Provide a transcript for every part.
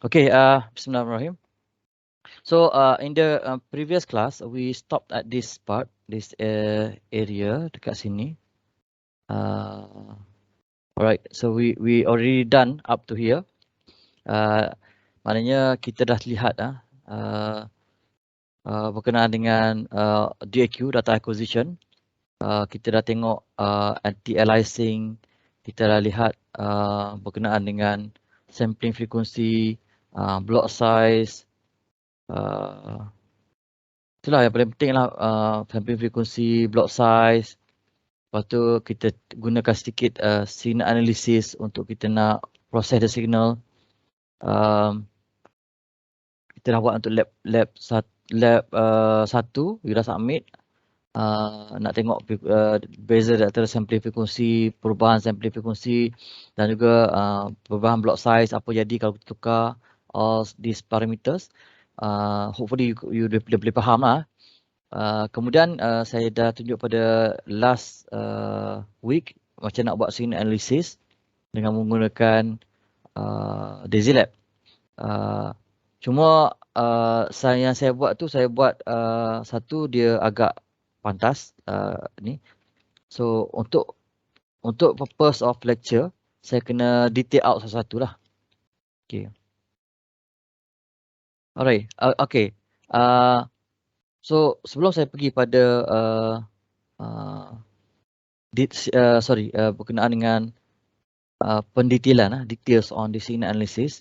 Okay, Bismillahirrahmanirrahim. So in the previous class, we stopped at this part, this area dekat sini. Alright, so we already done up to here. Maknanya kita dah lihat berkenaan dengan DAQ, data acquisition. Kita dah tengok anti-aliasing, kita dah lihat berkenaan dengan sampling frequency, block size. Itulah yang paling penting lah, sampling frequency, block size. Lepas tu kita gunakan sedikit signal analysis untuk kita nak proses the signal. Kita dah buat untuk lab 1, you dah submit. Nak tengok beza antara sampling frequency, perubahan sampling frequency dan juga perubahan block size, apa jadi kalau kita tukar all these parameters. Hopefully you dah boleh faham lah. Kemudian saya dah tunjuk pada last week macam nak buat signal analysis dengan menggunakan DaisyLab. Cuma yang saya buat tu, saya buat satu dia agak pantas ni. So untuk purpose of lecture, saya kena detail out satu-satu lah. Okay. Alright, okay. So sebelum saya pergi pada berkenaan dengan pendetailan, details on the signal analysis.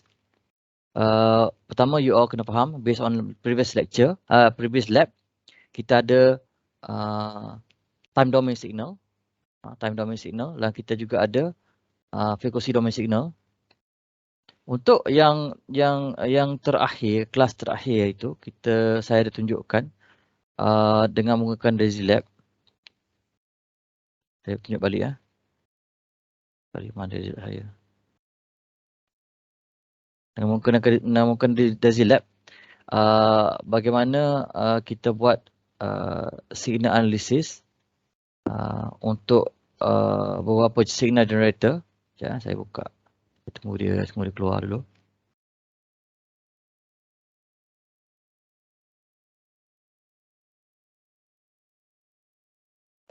Pertama, you all kena faham based on previous lecture, previous lab, kita ada time domain signal, dan kita juga ada frequency domain signal. Untuk yang terakhir, kelas terakhir itu saya ada tunjukkan dengan menggunakan DaisyLab. Saya tunjuk balik ya. Dari mana DaisyLab saya? Dengan menggunakan DaisyLab, bagaimana kita buat signal analysis untuk beberapa signal generator. Sekejap, saya buka. Tunggu dia keluar dulu.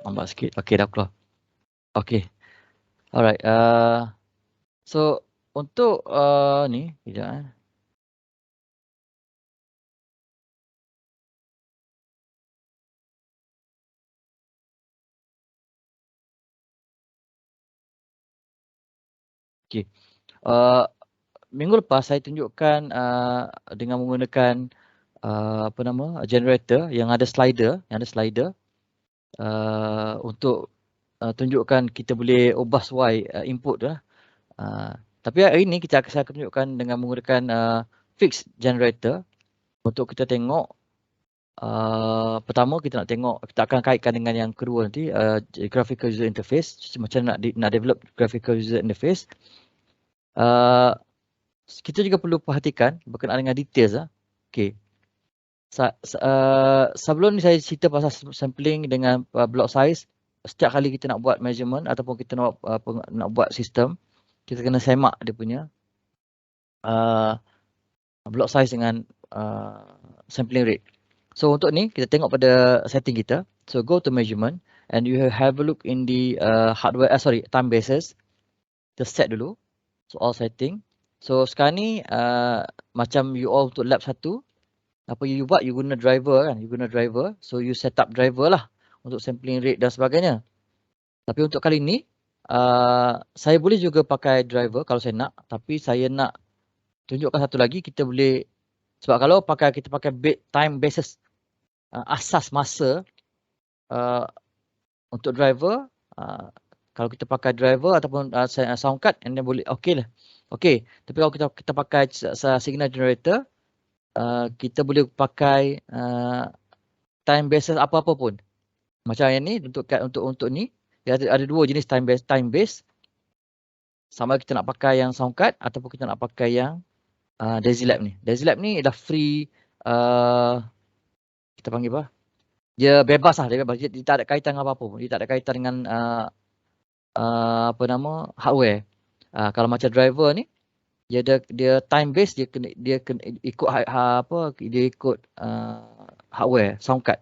Lambat sikit. Okey, dah keluar. Okey. Alright. So untuk ni, sekejap. Okey. Minggu lepas saya tunjukkan dengan menggunakan generator yang ada slider, untuk tunjukkan kita boleh ubah sesuai input lah. Tapi hari ini saya akan tunjukkan dengan menggunakan fixed generator untuk kita tengok. Pertama kita akan kaitkan dengan yang kedua nanti, graphical user interface, macam nak develop graphical user interface. Kita juga perlu perhatikan berkenaan dengan details. Okay. Sebelum ni saya cerita pasal sampling dengan block size. Setiap kali kita nak buat measurement ataupun kita nak buat sistem, kita kena semak dia punya block size dengan sampling rate. So untuk ni kita tengok pada setting kita. So go to measurement and you have a look in the time bases. Kita set dulu. So all setting. So sekarang ni macam you all untuk lab 1, apa you buat, you guna driver kan, so you set up driver lah untuk sampling rate dan sebagainya. Tapi untuk kali ni saya boleh juga pakai driver kalau saya nak, tapi saya nak tunjukkan satu lagi, kita boleh, sebab kalau kita pakai time basis asas masa untuk driver, kalau kita pakai driver ataupun sound card, and then boleh okey lah. Okey, tapi kalau kita pakai signal generator, kita boleh pakai time basis apa-apa pun. Macam yang ni, untuk ni, ada dua jenis time base. Sama kita nak pakai yang sound card ataupun kita nak pakai yang DaisyLab ni. DaisyLab ni adalah free kita panggil apa? Dia bebas lah, dia bebas. Dia tak ada kaitan dengan apa-apa pun. Dia tak ada kaitan dengan apa nama hardware. Kalau macam driver ni, dia time base, dia kena ikut dia ikut hardware sound card.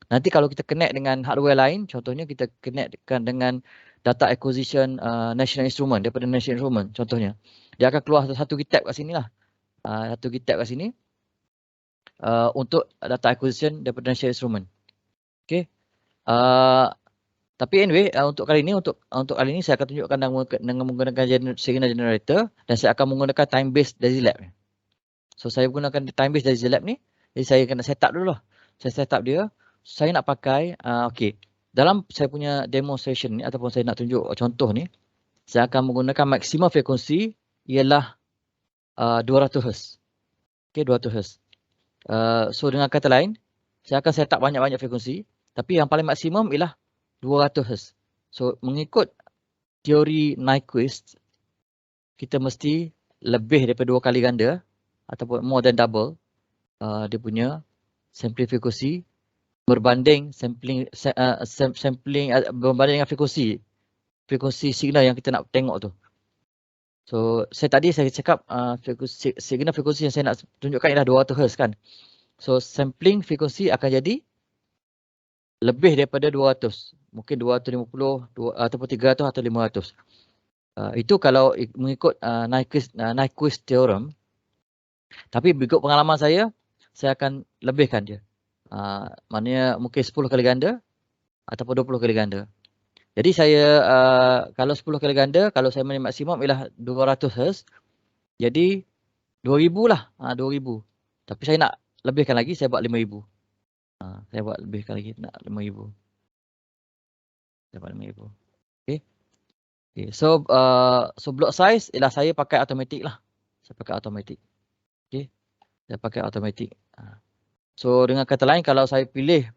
Nanti kalau kita connect dengan hardware lain, contohnya kita connectkan dengan data acquisition National Instrument, daripada National Instrument contohnya, dia akan keluar satu GitTab kat sini lah. Satu GitTab kat sini untuk data acquisition daripada National Instrument. Okay. Tapi anyway, untuk kali ini saya akan tunjukkan dengan menggunakan signal generator, dan saya akan menggunakan time base DesiLab. So saya gunakan time base DesiLab ni, jadi saya kena set up dulu lah. Saya set up dia. Saya nak pakai, okey. Dalam saya punya demonstration ni ataupun saya nak tunjuk contoh ni, saya akan menggunakan maksimum frekuensi ialah 200 Hz. Okey, 200 Hz. So dengan kata lain, saya akan set up banyak-banyak frekuensi, tapi yang paling maksimum ialah 200 Hz. So mengikut teori Nyquist, kita mesti lebih daripada 2 kali ganda ataupun more than double dia punya sampling frekuensi berbanding berbanding dengan frekuensi signal yang kita nak tengok tu. So saya cakap signal frekuensi yang saya nak tunjukkan ialah 200 Hz kan. So sampling frekuensi akan jadi lebih daripada 200. Mungkin 250 ataupun 300 atau 500. Itu kalau mengikut Nyquist theorem. Tapi berikut pengalaman saya akan lebihkan dia. Maknanya mungkin 10 kali ganda ataupun 20 kali ganda. Jadi saya kalau 10 kali ganda, kalau saya main maksimum ialah 200 Hz. Jadi 2000 lah, 2000. Tapi saya nak lebihkan lagi, saya buat 5000. Saya buat lebihkan lagi, nak 5000. Saya buat 5000. Okey. Okay. So block size ialah saya pakai automatic lah. Saya pakai automatic. Okey. Saya pakai automatic. So dengan kata lain, kalau saya pilih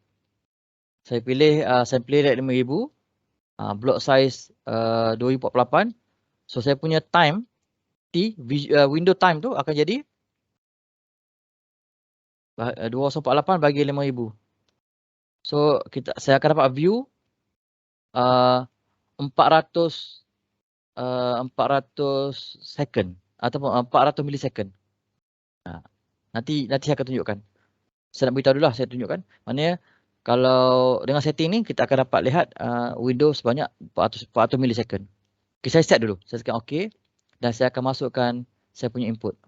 sampling rate 5000, block size 2048, so saya punya time window time tu akan jadi 2048 bagi 5000. So saya akan dapat view 400 second ataupun 400 millisecond. Nanti saya akan tunjukkan. Saya nak beritahu dulu lah, saya tunjukkan. Maknanya kalau dengan setting ni kita akan dapat lihat window sebanyak 400 millisecond. Okay, saya set dulu. Saya tekan OK. Dan saya akan masukkan saya punya input.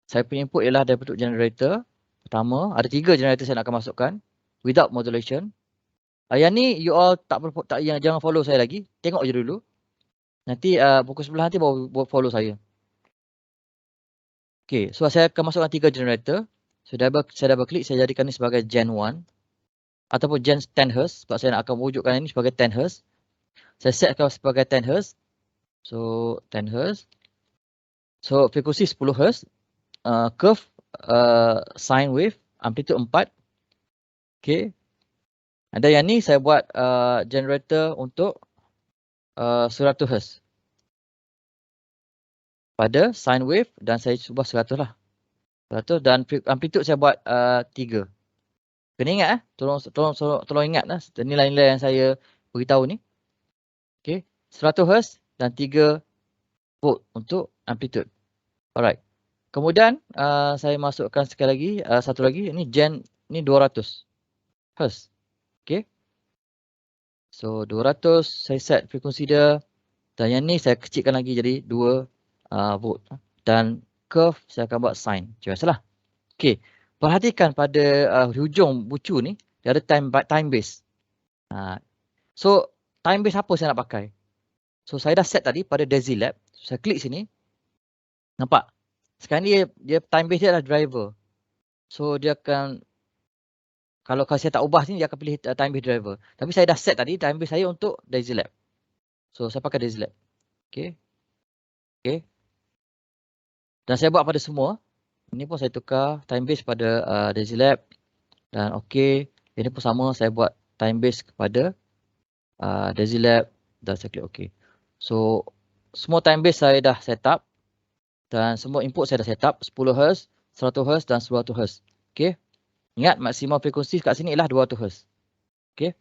Saya punya input ialah dari bentuk generator. Pertama, ada 3 generator saya nak akan masukkan without modulation. Yang ni you all jangan follow saya lagi. Tengok je dulu. Nanti pukul 11 nanti baru follow saya. Okay, so saya akan masukkan 3 generator. So saya double klik, saya jadikan ni sebagai Gen 1 ataupun Gen 10 Hz, sebab saya nak akan wujudkan ini sebagai 10 Hz. Saya setkan sebagai 10 Hz. So 10 Hz. So frekuensi 10 Hz. Curve sine wave amplitude 4. Okay. Ada yang ni saya buat generator untuk 100 Hz. Pada sine wave, dan saya ubah 100 lah. 100, dan amplitude saya buat 3. Kena ingat tolong ingat lah nilai-nilai yang saya beritahu ni. Okey, 100 Hz dan 3 volt untuk amplitude. Alright. Kemudian saya masukkan sekali lagi satu lagi, ini Gen ni 200 Hz. Okey. So 200 saya set frekuensi dia, dan yang ni saya kecilkan lagi jadi 2 volt, dan curve saya akan buat sine. Macam biasalah. Okey. Perhatikan pada hujung bucu ni, dia ada time base. So time base apa saya nak pakai? So saya dah set tadi pada DesiLab. So, saya klik sini. Nampak? Sekarang ni dia time base dia adalah driver. So dia akan, kalau saya tak ubah sini, dia akan pilih time base driver. Tapi saya dah set tadi time base saya untuk DesiLab. So saya pakai DesiLab. Okey. Okey. Dan saya buat pada semua. Ini pun saya tukar time base pada DesiLab. Dan okey. Ini pun sama, saya buat time base kepada DesiLab. Dan saya klik okey. So semua time base saya dah set up. Dan semua input saya dah set up. 10 Hz, 100 Hz dan 200 Hz. Okey. Ingat maksimum frekuensi kat sini ialah 200 Hz. Okey.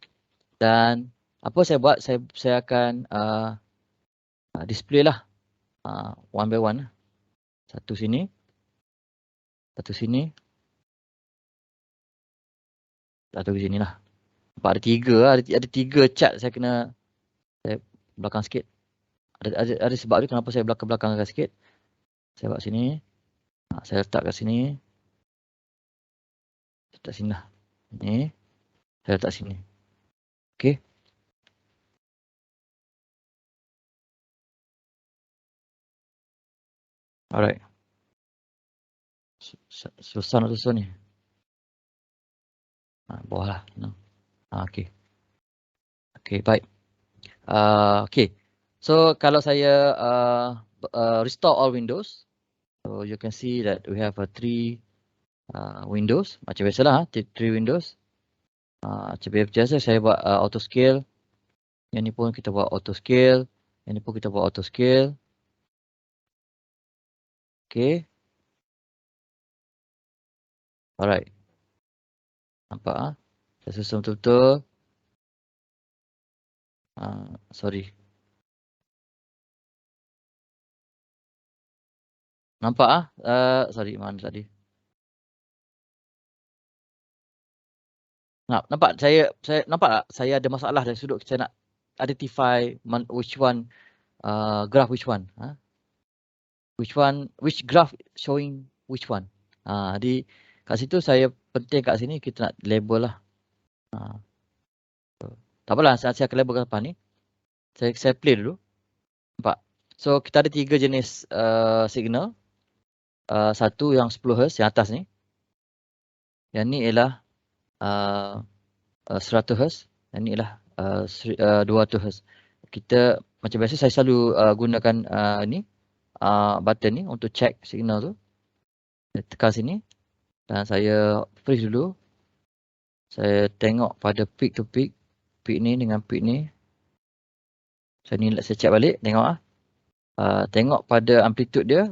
Dan apa saya buat? Saya akan display lah one by one. Satu sini. Satu sini. Satu ke sini lah. Nampak ada tiga lah. Ada tiga chart saya kena belakang sikit. Ada sebab dia kenapa saya belakang-belakangkan sikit. Saya buat sini. Saya letak kat sini. Letak sini lah. Ni. Saya letak sini. Okey. Alright. Susah nak susun ni. Bawah lah. No. Okey. Okey, baik. Okey. So, kalau saya restore all windows. So, you can see that we have 3 windows. Macam biasalah, 3 windows. Macam biasa saya buat auto scale. Yang ni pun kita buat auto scale. Yang ni pun kita buat auto scale. Okay. Alright. Nampak ah? Saya susun betul-betul. Sorry. Nampak ah? Sorry, mana tadi? Nampak saya nampak tak? Saya ada masalah dari sudut saya nak identify which one graph which one. Which graph showing which one. Jadi kat situ saya penting kat sini kita nak label lah. Tak apalah, saya akan label kat depan ni. Saya play dulu. Nampak? So kita ada 3 jenis signal. Satu yang 10 Hz yang atas ni. Yang ni ialah 100 Hz. Yang ni ialah 200 Hz. Kita macam biasa saya selalu gunakan ni button ni untuk check signal tu. Saya tekan sini dan saya freeze dulu. Saya tengok pada peak to peak. Peak ni dengan peak ni. Saya check balik, tengok tengok pada amplitude dia.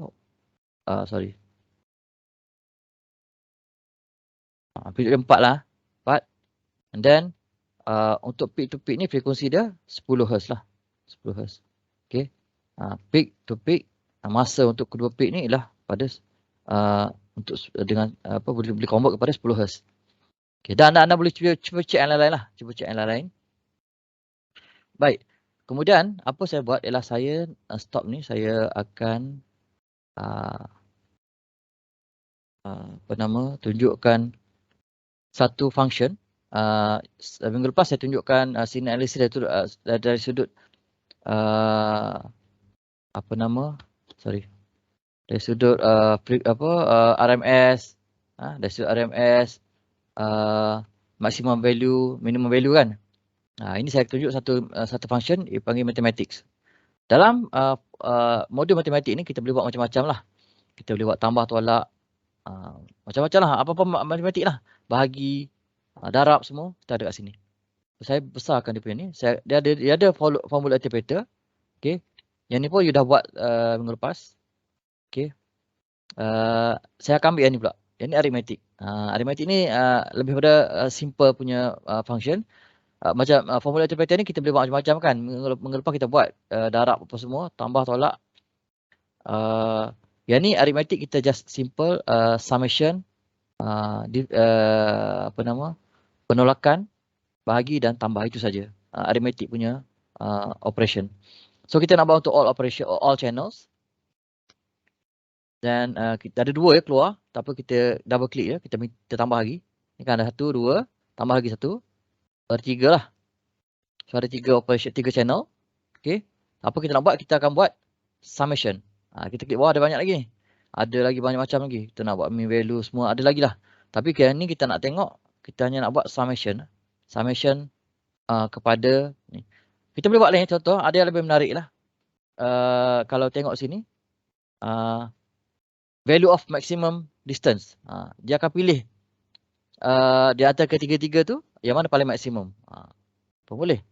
Sorry. Amplitude dia 4 lah. 4. And then untuk peak to peak ni frekuensi dia 10 Hz lah. 10 Hz. Okay. Peak to peak. Masa untuk kedua peak ni ialah pada untuk dengan apa boleh convert kepada 10 Hz. Okay. Dan anda boleh cuba check yang lain-lain lah. Cuba check yang lain-lain. Baik. Kemudian apa saya buat ialah saya stop ni. Saya akan tunjukkan satu function. Minggu lepas saya tunjukkan signal analysis dari sudut dari sudut RMS, dari sudut RMS, maximum value, minimum value kan. Ini saya tunjuk satu function dipanggil mathematics. Dalam modul matematik ni kita boleh buat macam-macam lah. Kita boleh buat tambah tolak, macam-macam lah, apa-apa matematik lah. Bahagi, darab semua kita ada kat sini. Saya besarkan dia punya ni. Dia ada formula interpreter. Okay. Yang ni pun you dah buat minggu lepas. Okay. Saya akan ambil yang ni pula. Yang ni arithmetic. Arithmetic ni lebih pada simple punya function. Macam formula interpreter ni kita boleh buat macam-macam kan. Minggu lepas kita buat darab apa semua. Tambah tolak. Yang ni arithmetic kita just simple summation. Penolakan, bahagi dan tambah, itu saja. Arithmetic punya operation. So kita nak buat untuk all operation, all channels. Dan kita ada 2 ya keluar. Tak apa, kita double click ya. Kita tambah lagi. Ini kan ada 1, 2. Tambah lagi 1. Ada 3 lah. So ada 3 operation, 3 channel. Okay. Apa kita nak buat? Kita akan buat summation. Kita klik bawah, ada banyak lagi. Ada lagi banyak macam lagi. Kita nak buat mean value semua. Ada lagi lah. Tapi kali ni kita nak tengok. Kita hanya nak buat summation. Summation kepada ni. Kita boleh buat lain contoh. Ada yang lebih menarik lah. Kalau tengok sini. Value of maximum distance. Dia akan pilih di antara ketiga-tiga tu. Yang mana paling maksimum. Apa boleh.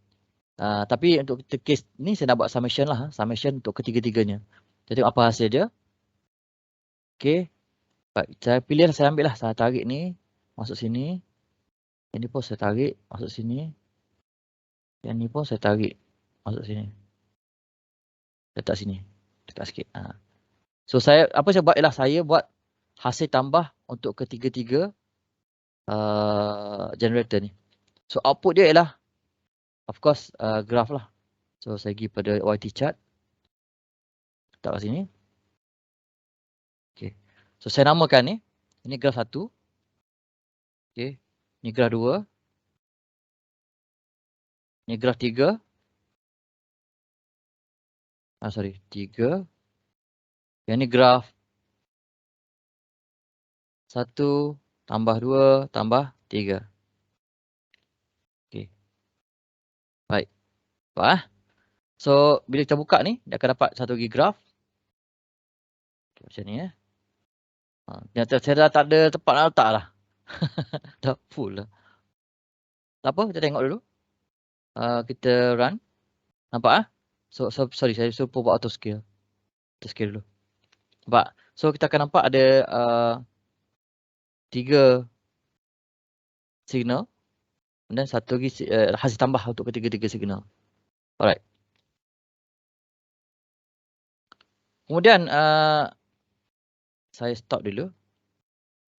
Tapi untuk case ni saya nak buat summation lah. Summation untuk ketiga-tiganya. Kita tengok apa hasil dia. Okay. Baik, saya pilih, saya ambil lah. Saya tarik ni. masuk sini. Yang ni pun saya tarik masuk sini. Yang ni pun saya tarik masuk sini. Letak sini. Letak sikit. So saya apa saya buat ialah saya buat hasil tambah untuk ketiga-tiga generator ni. So output dia ialah of course graph lah. So saya pergi pada YT chart. Letak kat sini. Okay. So saya namakan ni. Ini graf 1. Okay. Ini graf 2. Ini graf 3. Sorry. 3. Yang ni graf 1 tambah 2 tambah 3. Okay. Baik. Nampak. So bila kita buka ni, dia akan dapat satu lagi graf. Okay, macam ni saya dah tak ada tempat nak letak lah. Dah full lah. Tak apa, kita tengok dulu. Kita run. Nampak So sorry, saya suruh buat auto scale. Auto scale dulu. Nampak? So kita akan nampak ada 3 signal. Dan satu lagi hasil tambah untuk ketiga-tiga signal. Alright. Kemudian saya stop dulu.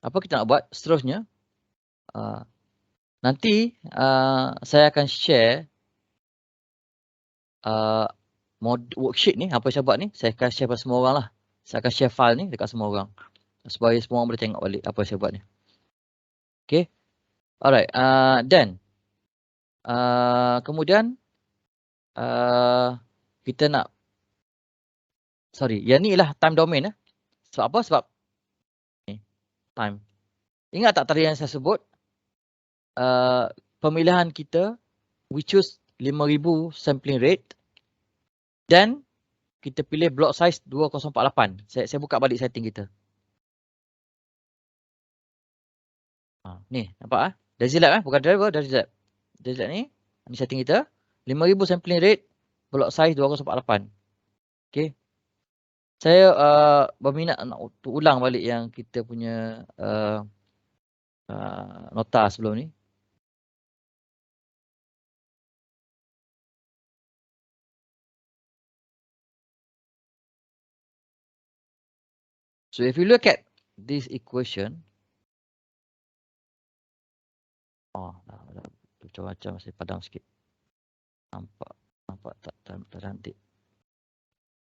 Apa kita nak buat seterusnya? Nanti saya akan share worksheet ni, apa saya buat ni, saya akan share pada semua orang lah. Saya akan share file ni dekat semua orang. Supaya semua orang boleh tengok balik apa saya buat ni. Okay. Alright. Then, kemudian kita nak, sorry, yang ni ialah time domain. Sebab apa? Sebab ni, time. Ingat tak tadi yang saya sebut? Pemilihan kita, we choose 5000 sampling rate. Dan kita pilih block size 2048. Saya buka balik setting kita. Ni, nampak Dazilab bukan driver, Dazilab. Dazilab ni setting kita. 5000 sampling rate, block size 2048. Okay. Saya berminat nak ulang balik yang kita punya nota sebelum ni. So if you look at this equation, macam-macam saya padam sikit. Nampak tak cantik.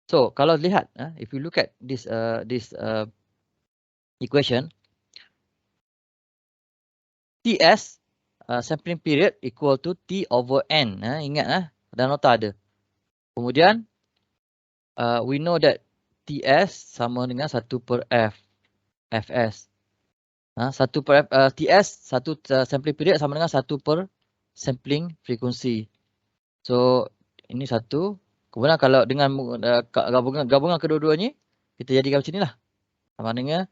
So kalau lihat, if you look at this equation, TS sampling period equal to T over N. Ingat dalam nota ada. Kemudian we know that TS sama dengan 1 per F. Fs. 1 per TS, satu sampling period sama dengan 1 per sampling frequency. So ini 1. Kemudian kalau dengan gabungan kedua-duanya, kita jadikan macam inilah. Maknanya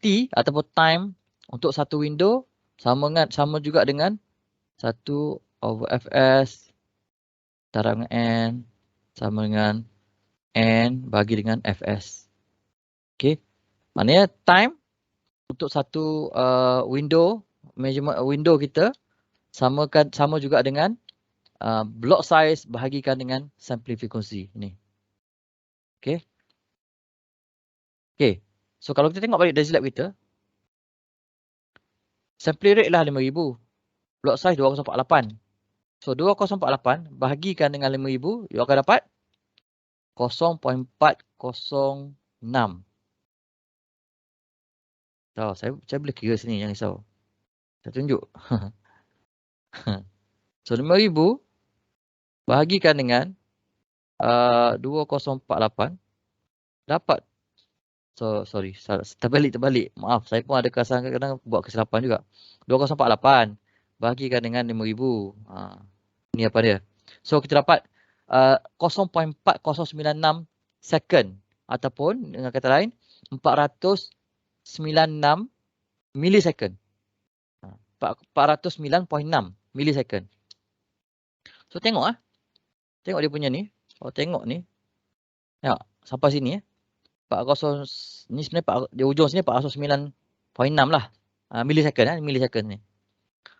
T ataupun time untuk satu window sama juga dengan 1 over Fs darab dengan N sama dengan N bagi dengan Fs. Okay. Maknanya time untuk satu window, measurement window kita sama juga dengan block size bahagikan dengan sampling frequency ini. Okay. Okay. So kalau kita tengok balik Dazilab kita, sampling rate lah 5000. Block size 2048. So 2048 bahagikan dengan 5000, you akan dapat 0.406. Tahu, saya boleh kira sini, jangan risau. Saya tunjuk. So 5000 bahagikan dengan 2048 dapat. So sorry, terbalik. Maaf, saya pun ada kadang-kadang buat kesilapan juga. 2048 bahagikan dengan 5000. Ini apa dia? So kita dapat 0.4096 second ataupun dengan kata lain 496 millisecond. 409.6 millisecond. So tengok tengok dia punya ni. Kalau tengok ni. Ya, sampai sini 40 ni sebenarnya di ujung sini 409.6 lah. Millisecond, millisecond ni.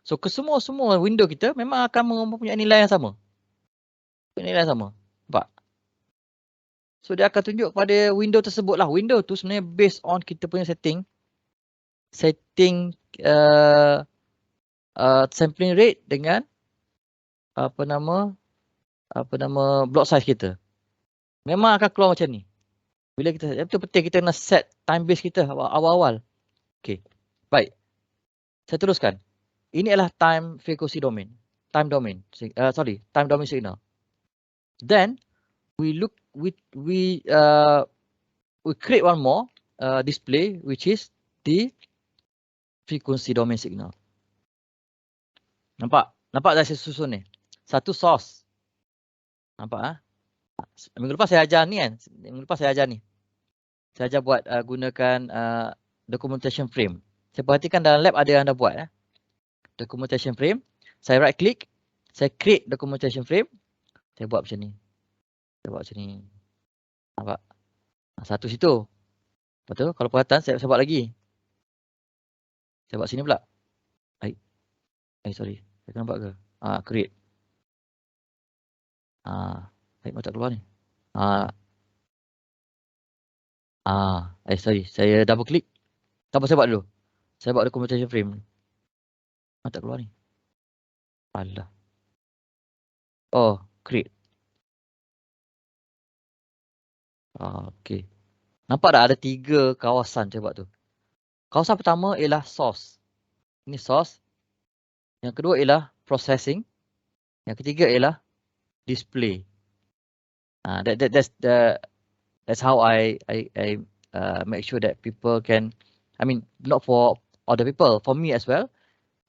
So kesemua window kita memang akan mempunyai nilai yang sama. Nilai yang sama. Nampak? So dia akan tunjuk pada window tersebut lah. Window tu sebenarnya based on kita punya setting sampling rate dengan apa nama block size kita. Memang akan keluar macam ni. Bila kita, itu penting kita nak set time base kita awal-awal. Okey. Baik. Saya teruskan. Ini adalah time frequency domain. Time domain signal. Then we create one more display which is the frequency domain signal. Nampak dah saya susun ni. Satu source. Nampak Minggu lepas saya ajar ni kan. Saya ajar buat gunakan documentation frame. Saya perhatikan dalam lab ada yang dah buat. Documentation frame. Saya right click. Saya create documentation frame. Saya buat macam ni. Nampak? Satu situ. Lepas tu kalau perhatian saya buat lagi. Saya buat sini pula. Sorry. Saya kena buat ke? Create. Mau tak keluar ni. Sorry. Saya double click. Tak apa, saya buat dulu. Saya buat documentation frame. Tak keluar ni. Alah. Oh, create. Okey. Nampak tak ada 3 kawasan saya buat tu. Kawasan pertama ialah source. Ini source. Yang kedua ialah processing. Yang ketiga ialah display. That's how I make sure that people can, not for other people, for me as well,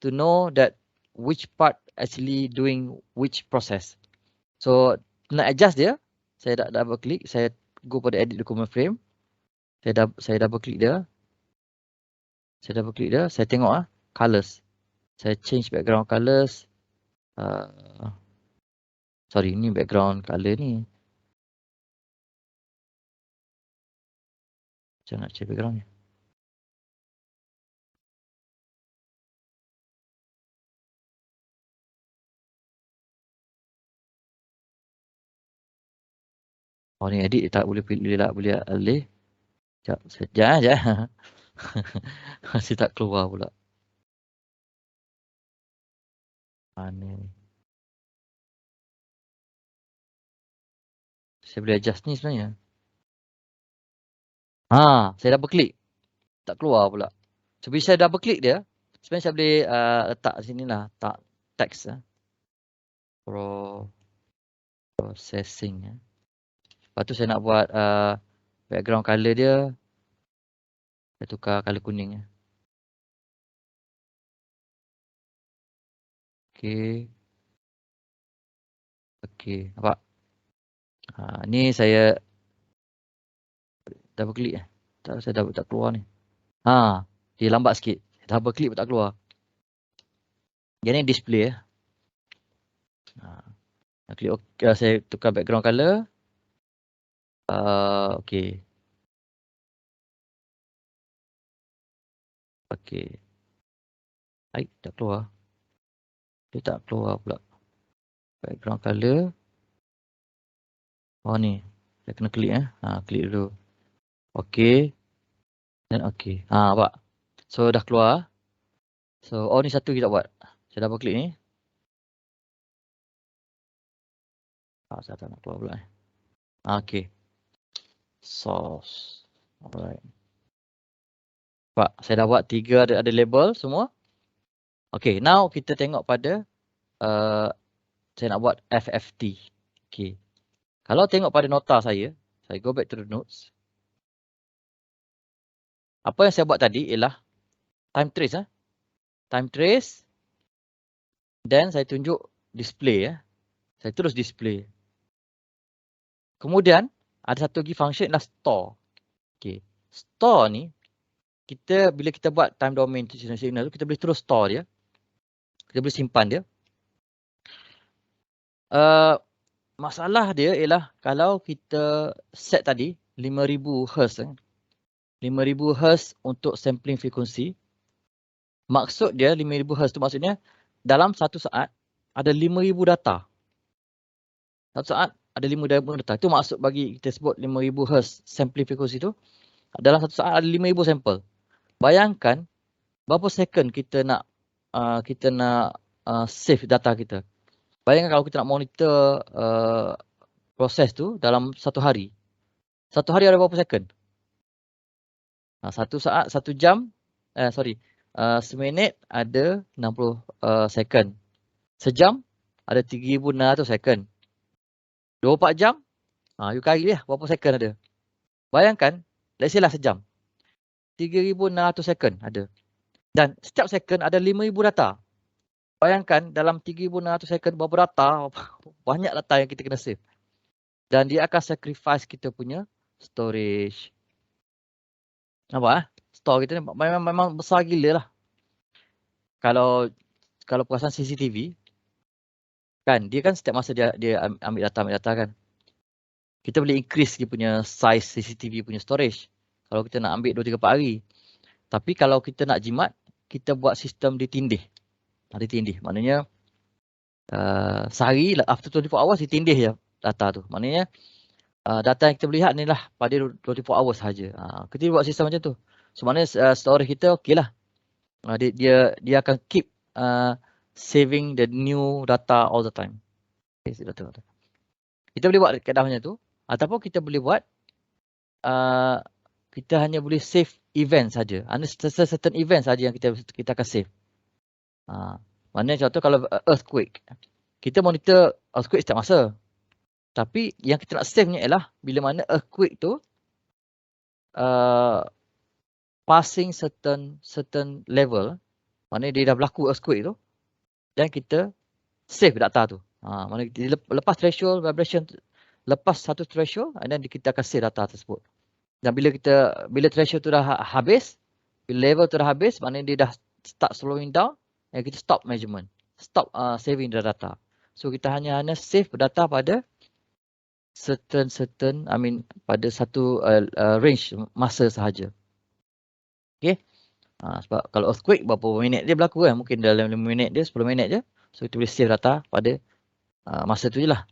to know that which part actually doing which process. So nak adjust dia, saya double click, saya go pada edit document frame. Saya double click dia. Saya tengok colors. Saya change background colors. Sorry, ni background color ni. Macam nak change background ni. Oh ni edit tak boleh pilih lah, boleh alih. Sekejap. Masih tak keluar pula. Mana ni? Saya boleh adjust ni sebenarnya. Saya double click. Tak keluar pula. So bila saya double click dia, sebenarnya saya boleh letak sini lah, tak text. Processing. Lepas tu saya nak buat background color dia. Saya tukar color kuning. Okey, nampak? Ni saya double click. Saya tak keluar ni. Dia lambat sikit. Double click pun tak keluar. Jadi display. Saya tukar background color. Okey. Tak keluar. Dia tak keluar pula. Background color. Ni. Saya kena klik klik dulu. Okey. Dan okey. Nampak. So dah keluar. So ni satu kita buat. Saya double klik ni. Saya tak nak keluar pula. Okey. Source. Alright. Nampak. Saya dah buat 3 ada label semua. Okey. Now kita tengok pada saya nak buat FFT. Okey. Kalau tengok pada nota saya go back to the notes. Apa yang saya buat tadi ialah time trace. Time trace. Dan saya tunjuk display. Saya terus display. Kemudian ada satu lagi function ialah store. Okey. Store ni bila kita buat time domain signal tu, kita boleh terus store dia. Kita boleh simpan dia. Masalah dia ialah kalau kita set tadi 5000 Hz. 5000 Hz untuk sampling frekuensi. Maksud dia 5000 Hz tu maksudnya dalam satu saat ada 5000 data. Satu saat ada 5000 data. Itu maksud bagi kita sebut 5000 Hz sampling frequency tu. Dalam satu saat ada 5000 sampel. Bayangkan berapa second kita nak save data kita. Bayangkan kalau kita nak monitor proses tu dalam satu hari. Satu hari ada berapa second? Satu saat, satu jam, seminit ada 60 second. Sejam ada 3600 second. 24 jam, you kali lah berapa second ada. Bayangkan, let's say lah sejam. 3600 second ada. Dan setiap second ada 5000 data. Bayangkan dalam 3600 second berapa data, banyak data yang kita kena save. Dan dia akan sacrifice kita punya storage. Nampak store kita ni memang besar gila lah. Kalau perasan CCTV, kan dia kan setiap masa dia ambil data kan. Kita boleh increase dia punya size CCTV punya storage. Kalau kita nak ambil 2-3 hari. Tapi kalau kita nak jimat, kita buat sistem ditindih. Ditindih. Maknanya sehari after 24 hours ditindih je data tu. Maknanya data yang kita lihat ni lah pada 24 hours saja. Kita buat sistem macam tu. So maknanya storage kita okey lah. Dia akan keep saving the new data all the time. Okay, data. Kita boleh buat kaedah macam tu. Ataupun kita boleh buat kita hanya boleh save event saja. Ada certain event saja yang kita akan save. Maknanya contoh kalau earthquake. Kita monitor earthquake setiap masa. Tapi yang kita nak save ni ialah bila mana earthquake tu passing certain level. Maknanya dia dah berlaku earthquake tu. Dan kita save data tu. Maknanya lepas threshold vibration, lepas satu threshold, dan kita akan save data tersebut. Dan bila threshold tu dah habis, bila level tu dah habis, maknanya dia dah start slowing down, dan kita stop measurement, stop saving the data. So kita hanya save data pada pada satu range masa sahaja. Okay. Sebab kalau earthquake berapa minit dia berlaku kan, mungkin dalam 5 minit dia, 10 minit je. So kita boleh save data pada masa tu je lah.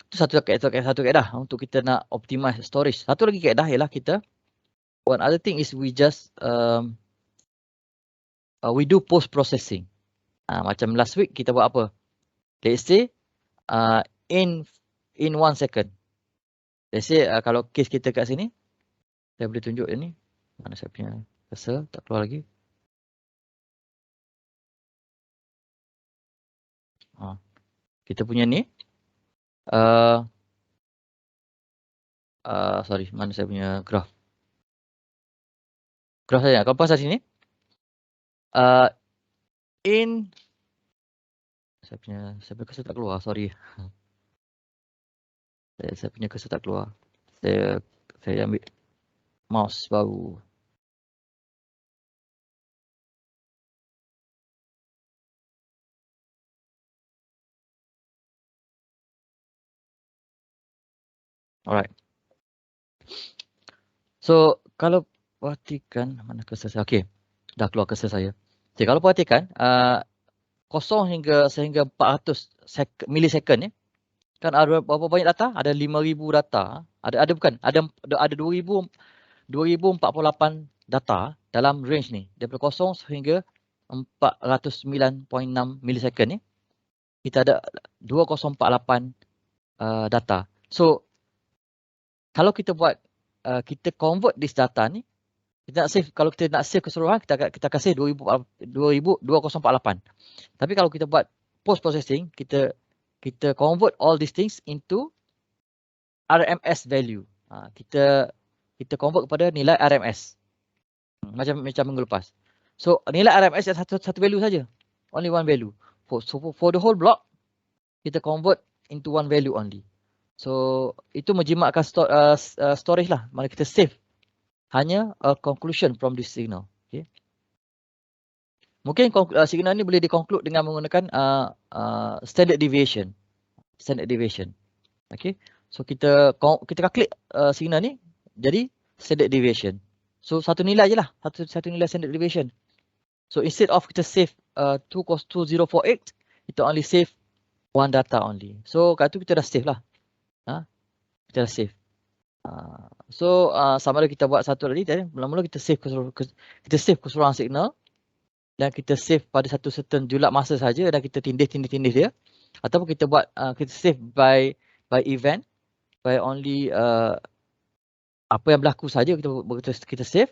Itu satu kaedah untuk kita nak optimize storage. Satu lagi kaedah ialah kita, one other thing is we just we do post processing. Macam last week kita buat apa? Let's say in 1 second. Let's say kalau case kita kat sini, saya boleh tunjuk ini. Mana saya punya cursor tak keluar lagi. Kita punya ni. Sorry, mana saya punya graph? Graph saya. Kalau pasal sini. Saya punya cursor tak keluar, sorry. Saya punya cursor tak keluar. Saya ambil mouse baru. Alright. So kalau perhatikan mana cursor saya. Okey. Dah keluar cursor saya. Jadi kalau perhatikan 0 sehingga 400 milisecond ni. Kan ada berapa banyak data? Ada 5000 data. Ada 2048 data dalam range ni. Daripada 0 sehingga 409.6 milisecond ni. Kita ada 2048 data. So kalau kita buat kita convert this data ni, kita nak save, kalau kita nak save keseluruhan, kita akan save 2048. Tapi kalau kita buat post processing, kita convert all these things into RMS value. Kita convert kepada nilai RMS. Macam minggu lepas. So nilai RMS satu value saja. Only one value. For the whole block, kita convert into one value only. So itu menjimatkan storage lah. Mana kita save hanya a conclusion from this signal. Okay. Mungkin signal ni boleh di-conclude dengan menggunakan standard deviation. Standard deviation. Okay. So kita klik signal ni jadi standard deviation. So satu nilai je lah. Satu nilai standard deviation. So instead of kita save 2048, kita only save one data only. So kat tu kita dah save lah. Kita dah save. So sama ada kita buat satu tadi, mula-mula kita save keseluruhan signal dan kita save pada satu certain julat masa saja dan kita tindih dia, ataupun kita buat kita save by event, by only apa yang berlaku saja kita save.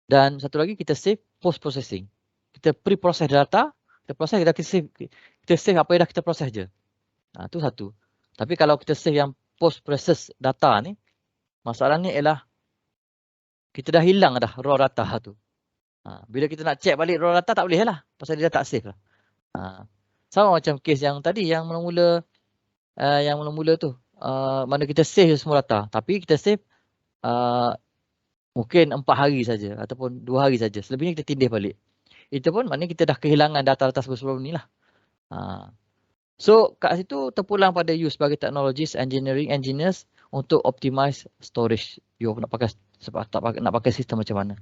Dan satu lagi kita save post processing. Kita pre-process data, kita save apa yang dah kita proses je. Itu satu. Tapi kalau kita save yang post process data ni, masalahnya ialah kita dah hilang dah raw data tu. Bila kita nak check balik raw data tak boleh lah, pasal dia dah tak save lah. Sama macam kes yang tadi, yang mula-mula tu, mana kita save semua data, tapi kita save mungkin 4 hari saja ataupun 2 hari saja. Selebihnya kita tindih balik. Itu pun maknanya kita dah kehilangan data-data sebelum ni lah. So kat situ terpulang pada you sebagai technologists, engineers untuk optimize storage. You nak pakai nak pakai sistem macam mana?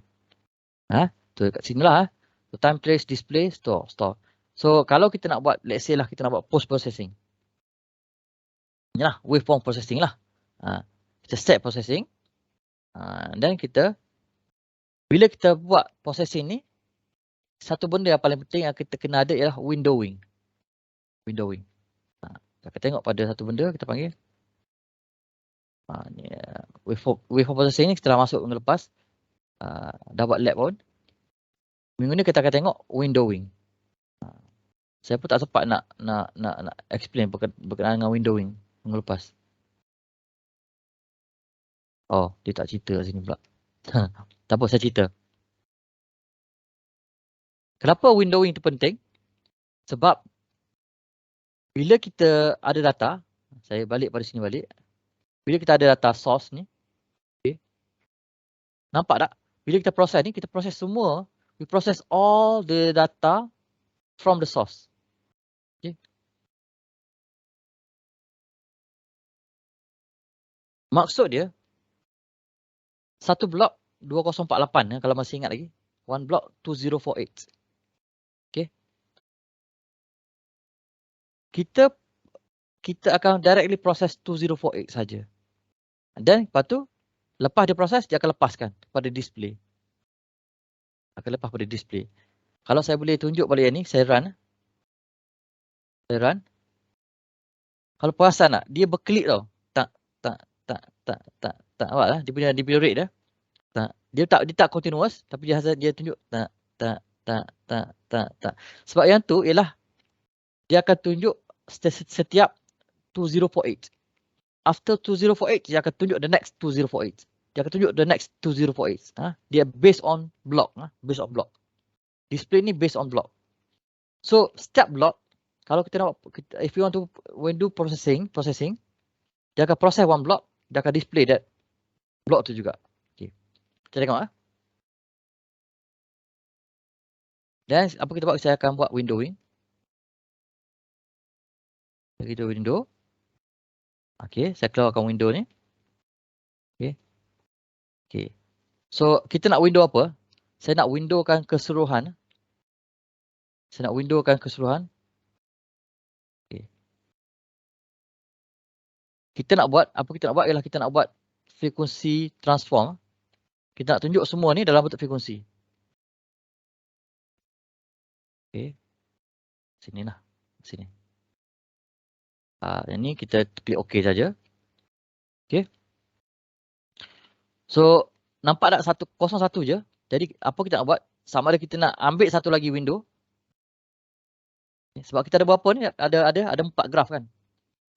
Tu kat sini lah. So, time, place, display, store. So kalau kita nak buat, let's say lah kita nak buat post processing. Inilah waveform processing lah. Kita set processing. Dan bila kita buat processing ni, satu benda yang paling penting yang kita kena ada ialah windowing. Kita tengok pada satu benda kita panggil ni, waveform processing ni kita dah masuk minggu lepas. Dah buat lab pun. Minggu ni kita akan tengok windowing. Saya pun tak sempat nak explain berkenaan dengan windowing minggu lepas. Oh, dia tak cerita sini pula. Tak apa, saya cerita. Kenapa windowing itu penting? Sebab bila kita ada data, saya balik pada sini balik. Bila kita ada data source ni, okay, nampak tak? Bila kita proses ni, kita proses semua. We process all the data from the source. Okay. Maksud dia, satu blok 2048 kalau masih ingat lagi. One block 2048. Okay. Kita akan directly proses 2048 saja. Dan lepas tu, lepas dia proses, dia akan lepaskan pada display. Kalau saya boleh tunjuk balik yang ni, saya run. Kalau perasan tak, dia berklik tau. Tak. Nampak lah, dia punya rate dia. Dia tak continuous, tapi dia tunjuk tak. Sebab yang tu ialah dia akan tunjuk setiap 2048. After 2048, dia akan tunjuk the next 2048. Dia akan tunjuk the next 2048. Dia based on block. Display ni based on block. So setiap block, kalau kita nak, if you want to do processing, dia akan proses one block, dia akan display that block tu juga. Okay. Kita tengok. Dan apa kita buat? Saya akan buat windowing. Window. Okay, saya keluarkan window ni. Okay. So kita nak window apa? Saya nak windowkan keseluruhan. Okay. Kita nak buat ialah kita nak buat frekuensi transform. Kita nak tunjuk semua ni dalam bentuk frekuensi. Okay. Sini. Yang ni kita klik OK saja. Okay. So nampak tak 101 je. Jadi apa kita nak buat? Sama ada kita nak ambil satu lagi window. Sebab kita ada berapa ni? Ada 4 graf kan?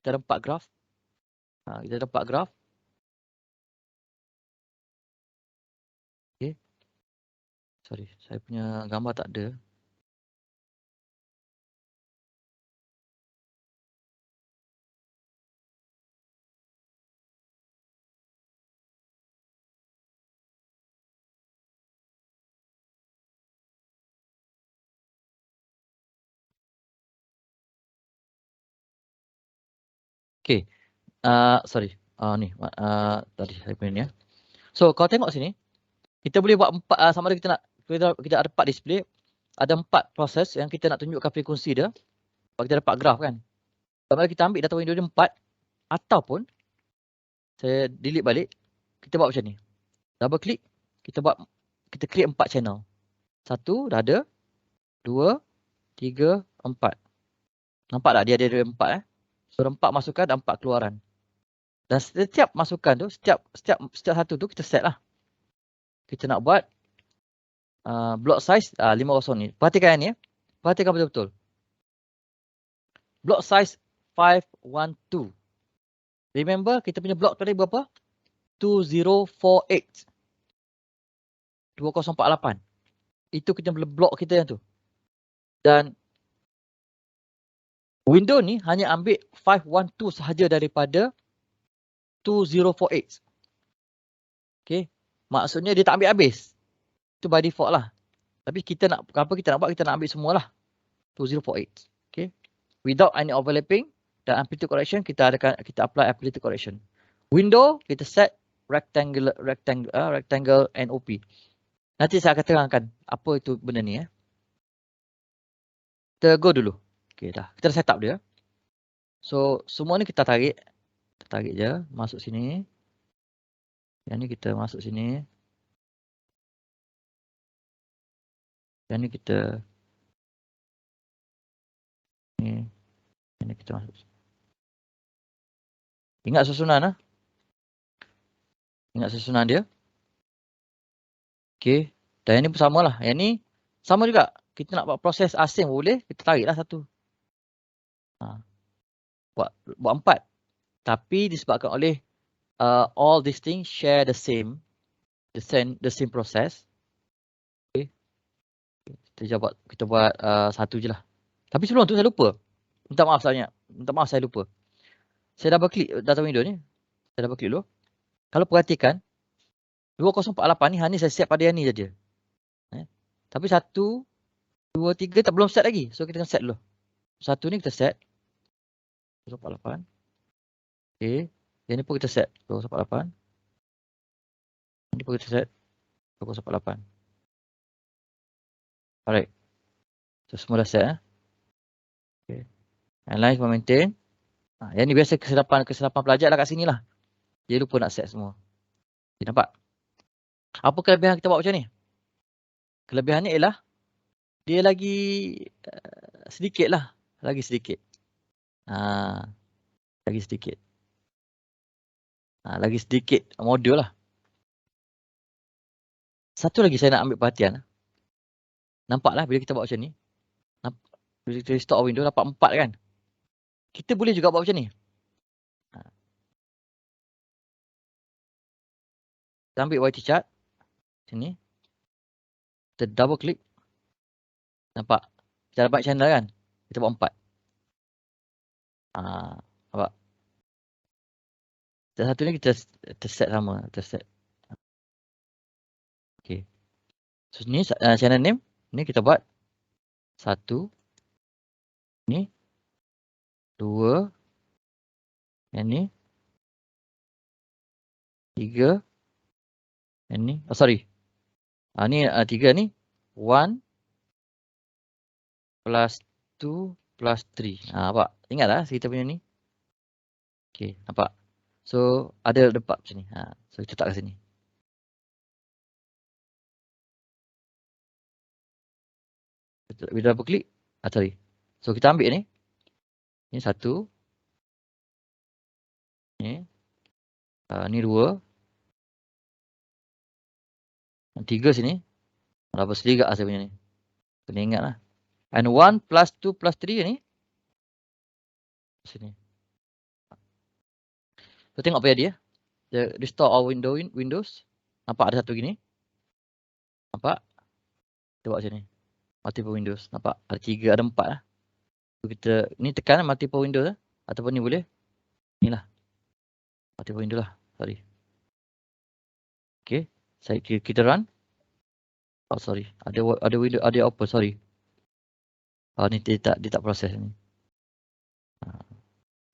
Kita ada 4 graf. Kita ada 4 graf. Okay. Sorry, saya punya gambar tak ada. Okay. Sorry. Ni. Tadi saya punya ni ya. So, kalau tengok sini. Kita boleh buat 4, sama ada kita ada 4 display. ada 4 proses yang kita nak tunjukkan frekuensi dia. Bagi kita dapat graf kan. Kalau kita ambil data window dia 4 ataupun saya delete balik, kita buat macam ni. Double click, kita create 4 channel. 1 dah ada, 2, 3, 4. Nampak tak dia ada 4 So 4 masukan dan 4 keluaran. Dan setiap masukan tu, setiap satu tu kita set lah. Kita nak buat block size 500 ni. Perhatikan ni ya. Perhatikan betul-betul. Block size 512. Remember kita punya block tadi berapa? 2048. 2048. Itu kita boleh block kita yang tu. Dan window ni hanya ambil 512 sahaja daripada 2048. Okay. Maksudnya dia tak ambil habis. Itu by default lah. Tapi kita nak apa kita nak buat, kita nak ambil semualah 2048. Okay. Without any overlapping dan amplitude correction, kita apply amplitude correction. Window kita set rectangle NOP. Nanti saya akan terangkan apa itu benda ni Kita go dulu. Okay dah. Kita dah set up dia. So semua ni kita tarik. Kita tarik je masuk sini. Yang ni kita masuk sini. Yang ni kita ni. Yang ni kita masuk. Ingat susunan Ingat susunan dia. Okay. Dan yang ni pun samalah. Yang ni sama juga. Kita nak buat proses asing boleh. Kita tariklah satu. Buat 4. Tapi disebabkan oleh all these things share the same process. Okay. Kita buat satu je lah. Tapi sebelum tu saya lupa. Minta maaf saya lupa. Saya double klik data window ni. Saya double klik dulu. Kalau perhatikan 2048 ni hanya saya set pada yang ni saja. Tapi 1, 2, 3 tak belum set lagi. So kita akan set dulu. Satu ni kita set 2048. Okay. Yang ni pun kita set 2048. Yang ni pun kita set 2048. Alright. So semua dah set Okay. Yang lain semua maintain. Yang ni biasa kesilapan pelajar lah kat sini lah. Dia lupa nak set semua. Okay, nampak? Apa kelebihan kita buat macam ni? Kelebihannya ialah dia lagi sedikit lah. Lagi sedikit. Lagi sedikit. Lagi sedikit modul lah. Satu lagi saya nak ambil perhatian. Nampaklah bila kita buat macam ni. Bila kita restore window dapat 4 kan. Kita boleh juga buat macam ni. Kita ambil YT chart. Sini. Kita double click. Nampak? Kita dapat channel kan. Kita buat 4. Nampak? Satu ni kita set sama. Kita set. Okay. So ni channel name. Ni kita buat 1. Ni. 2. Yang ni. 3. Yang ni. Oh sorry. Ni 3 ni. 1 plus 2 plus 3. Nampak? Ingat lah kita punya ni. Okay. Nampak? So ada depan macam ni. So kita letak kat sini. Bila double click. Sorry. So kita ambil ni. Ni 1. Ni. Ni 2. 3 sini. Berapa sedih kat saya punya ni. Kena ingat lah. And 1 plus 2 plus 3 ni. Sini. So tengok apa dia. Dia restore all Windows. Nampak ada satu gini. Nampak? Kita buat macam ni. Multiple Windows. Nampak? Ada 3, ada 4 lah. So kita ni tekan multiple Windows lah. Ataupun ni boleh. Ni lah. Multiple Windows lah. Sorry. Okay. Kita run. Oh sorry. Ada window, ada open. Sorry. Ni dia tak proses ni.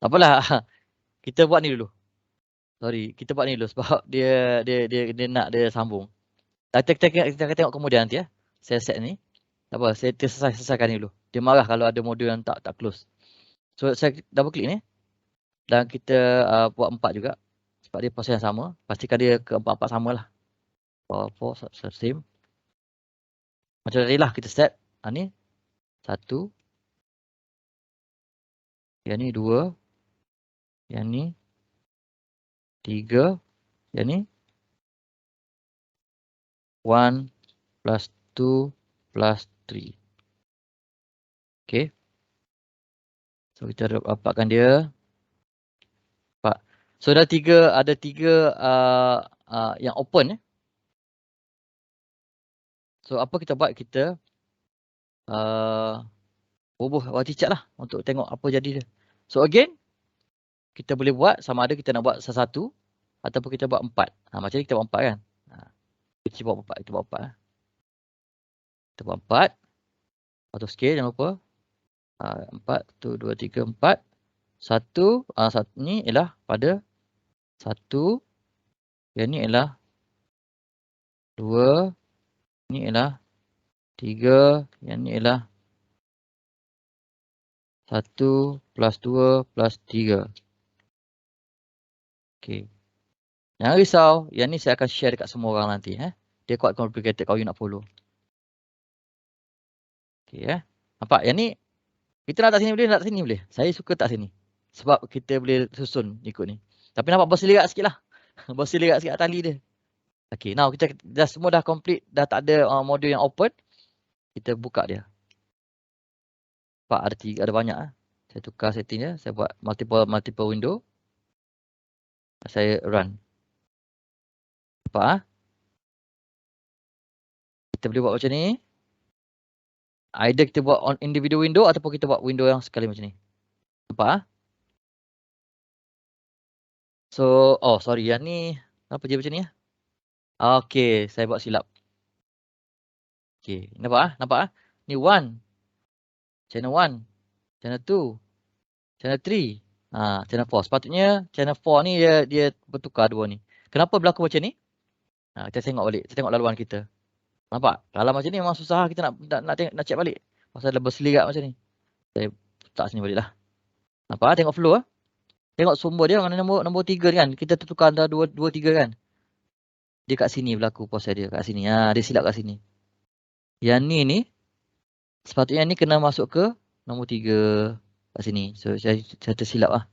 Tak apalah. Kita buat ni dulu. Sorry, kita buat ni dulu sebab dia nak dia sambung. Kita akan tengok kemudian nanti ya. Saya set ni. Tak apa, saya selesaikan ni dulu. Dia marah kalau ada modul yang tak close. So saya double klik ni. Dan kita buat 4 juga. Sebab dia proses yang sama. Pastikan dia ke 4 sama lah. Power 4 same. Macam tadi lah kita set. Ni 1. Yang ni 2. Yang ni 3. Yang ni 1 plus 2 plus 3. Okay. So kita dapatkan dia. 4. So ada 3 yang open. So apa kita buat? Kita bubuh wajib chat lah untuk tengok apa jadi dia. So again, kita boleh buat sama ada kita nak buat satu ataupun kita buat 4. Macam ni kita buat 4 kan. Kita buat 4. Kita buat 4. Kita buat 4. Auto scale jangan lupa. 4, 1, 2, 3, 4. 1 ni ialah pada 1. Yang ni ialah 2. Ni ialah 3. Yang ni ialah 1 plus 2 plus 3. Okay. Jangan risau. Yang ni saya akan share dekat semua orang nanti. Dia quite complicated kalau you nak follow. Okay. Nampak? Yang ni kita nak tak sini boleh, nak tak sini boleh. Saya suka tak sini. Sebab kita boleh susun ikut ni. Tapi nampak berselirat sikit lah. Berselirat sikit tali dia. Okay, now kita dah semua dah complete. Dah tak ada modul yang open. Kita buka dia. Nampak ada banyak. Saya tukar setting dia. Saya buat multiple window. Saya run. Nampak? Kita boleh buat macam ni. Either kita buat on individual window ataupun kita buat window yang sekali macam ni. Nampak? So, sorry. Yang ni, kenapa dia macam ni? Okay, saya buat silap. Okay, nampak? Nampak? Ni 1. Channel 1. Channel 2. Channel 3. Channel 4. Sepatutnya channel 4 ni dia bertukar dua ni. Kenapa berlaku macam ni? Kita tengok balik. Kita tengok laluan kita. Nampak? Kalau macam ni memang susah kita nak check balik. Pasal dah berselirat macam ni. Saya letak sini balik lah. Nampak? Tengok flow. Tengok sumber dia mana nombor 3 ni kan. Kita tertukar antara 2, 3 kan. Dia kat sini berlaku proses dia. Kat sini. Dia silap kat sini. Yang ni. Sepatutnya ni kena masuk ke nombor 3 kat sini. So saya tersilap lah.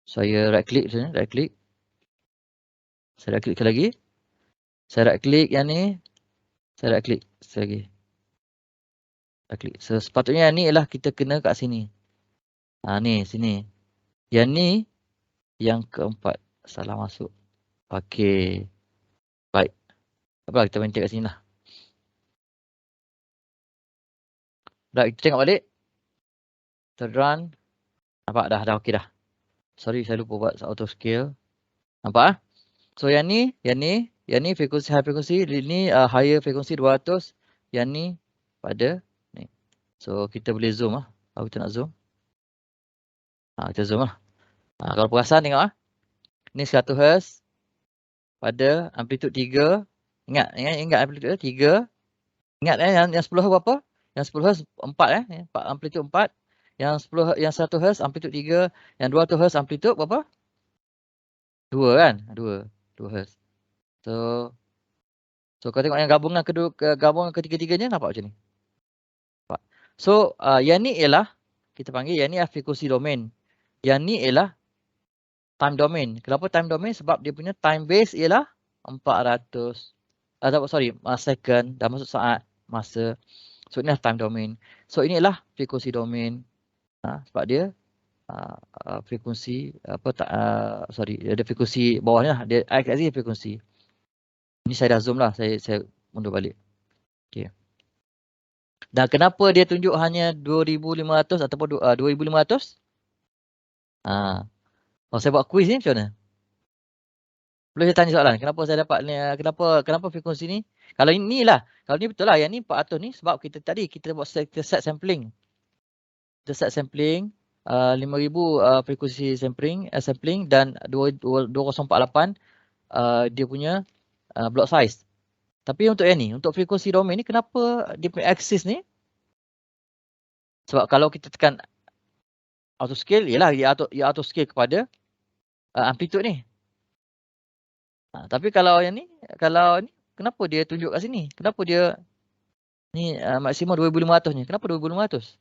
Saya right click macam ni. Right click. Saya right click lagi. Saya right click yang ni. Saya right click lagi. Right click. So sepatutnya ni ialah kita kena kat sini. Ni sini. Yang ni yang keempat. Salah masuk. Okey. Baik. Apa kita maintain kat sini lah. Dah kita tengok balik. Kita run. Nampak dah okey dah. Sorry saya lupa buat auto scale. Nampak? So yang ni frekuensi high frequency, ini higher frequency 200. Yang ni pada ni. So kita boleh zoom lah. Kalau kita nak zoom. Kita zoom lah. Kalau perasan tengok ni 100 Hz pada amplitude 3. Ingat amplitude 3. Ingat yang 10 Hz berapa? Yang 10 Hz 4 amplitude 4. Yang 100 Hz amplitude 3. Yang 200 Hz amplitude berapa? 2 kan? 2 Hz. So kalau tengok yang gabungan ketiga-tiganya nampak macam ni. Nampak? So yang ni ialah kita panggil yang ni frekuensi domain. Yang ni ialah time domain. Kenapa time domain? Sebab dia punya time base ialah 400 second dah masuk saat masa. So inilah time domain. So ini ialah frekuensi domain. Sebab dia frekuensi ada frekuensi bawahnya lah. Dia x-axis frekuensi. Ini saya dah zoom lah. Saya mundur balik. Okay. Dan kenapa dia tunjuk hanya 2500 ataupun 2500? Saya buat quiz ni macam mana? Boleh saya tanya soalan. Kenapa saya dapat ni? Kenapa frekuensi ni? Kalau ni lah. Kalau ni betul lah. Yang ni 400 ni sebab kita buat set sampling. Kita set sampling 5000 frekuensi sampling dan 2048 dia punya block size. Tapi untuk yang ni, untuk frekuensi domain ni, kenapa dia punya axis ni Sebab kalau kita tekan auto scale, ialah ia auto scale kepada amplitude ni. Tapi kalau yang ni, kenapa dia tunjuk kat sini? Kenapa dia ni maksimum 2500 ni? Kenapa 2500?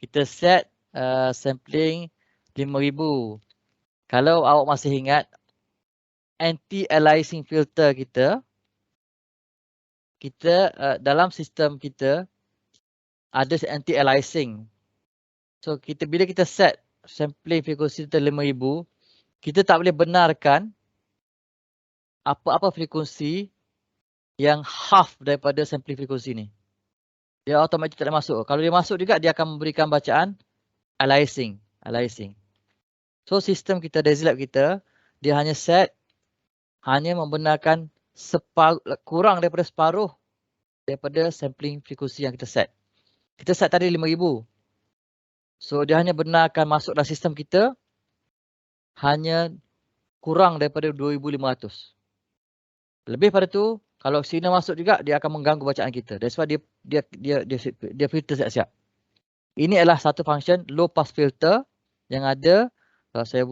Kita set sampling 5000. Kalau awak masih ingat, anti-aliasing filter kita dalam sistem kita ada anti-aliasing. So bila kita set sampling frekuensi kita 5000, kita tak boleh benarkan apa-apa frekuensi yang half daripada sampling frekuensi ni. Dia automatik tak boleh masuk. Kalau dia masuk juga, dia akan memberikan bacaan aliasing. So sistem kita, DesiLab kita, dia hanya membenarkan kurang daripada separuh daripada sampling frekuensi yang kita set. Kita set tadi 5000. So dia hanya benarkan masuk dalam sistem kita hanya kurang daripada 2500. Lebih pada tu, kalau signal masuk juga, dia akan mengganggu bacaan kita. That's why dia filter siap-siap. Ini adalah satu function low pass filter yang ada. Kalau saya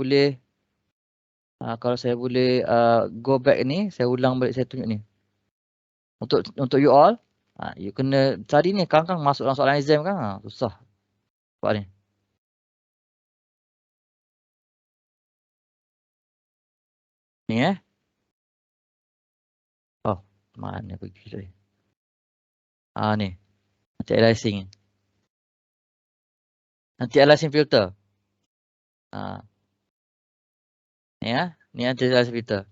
boleh go back ni, saya ulang balik, saya tunjuk ni. Untuk you all, you kena cari ni, kan masuk dalam soalan exam kan, susah. Buat ni. Ni Oh, mana pergi tadi? Ni. Anti-aliasing. Anti-aliasing filter. Ni anti-aliasing filter.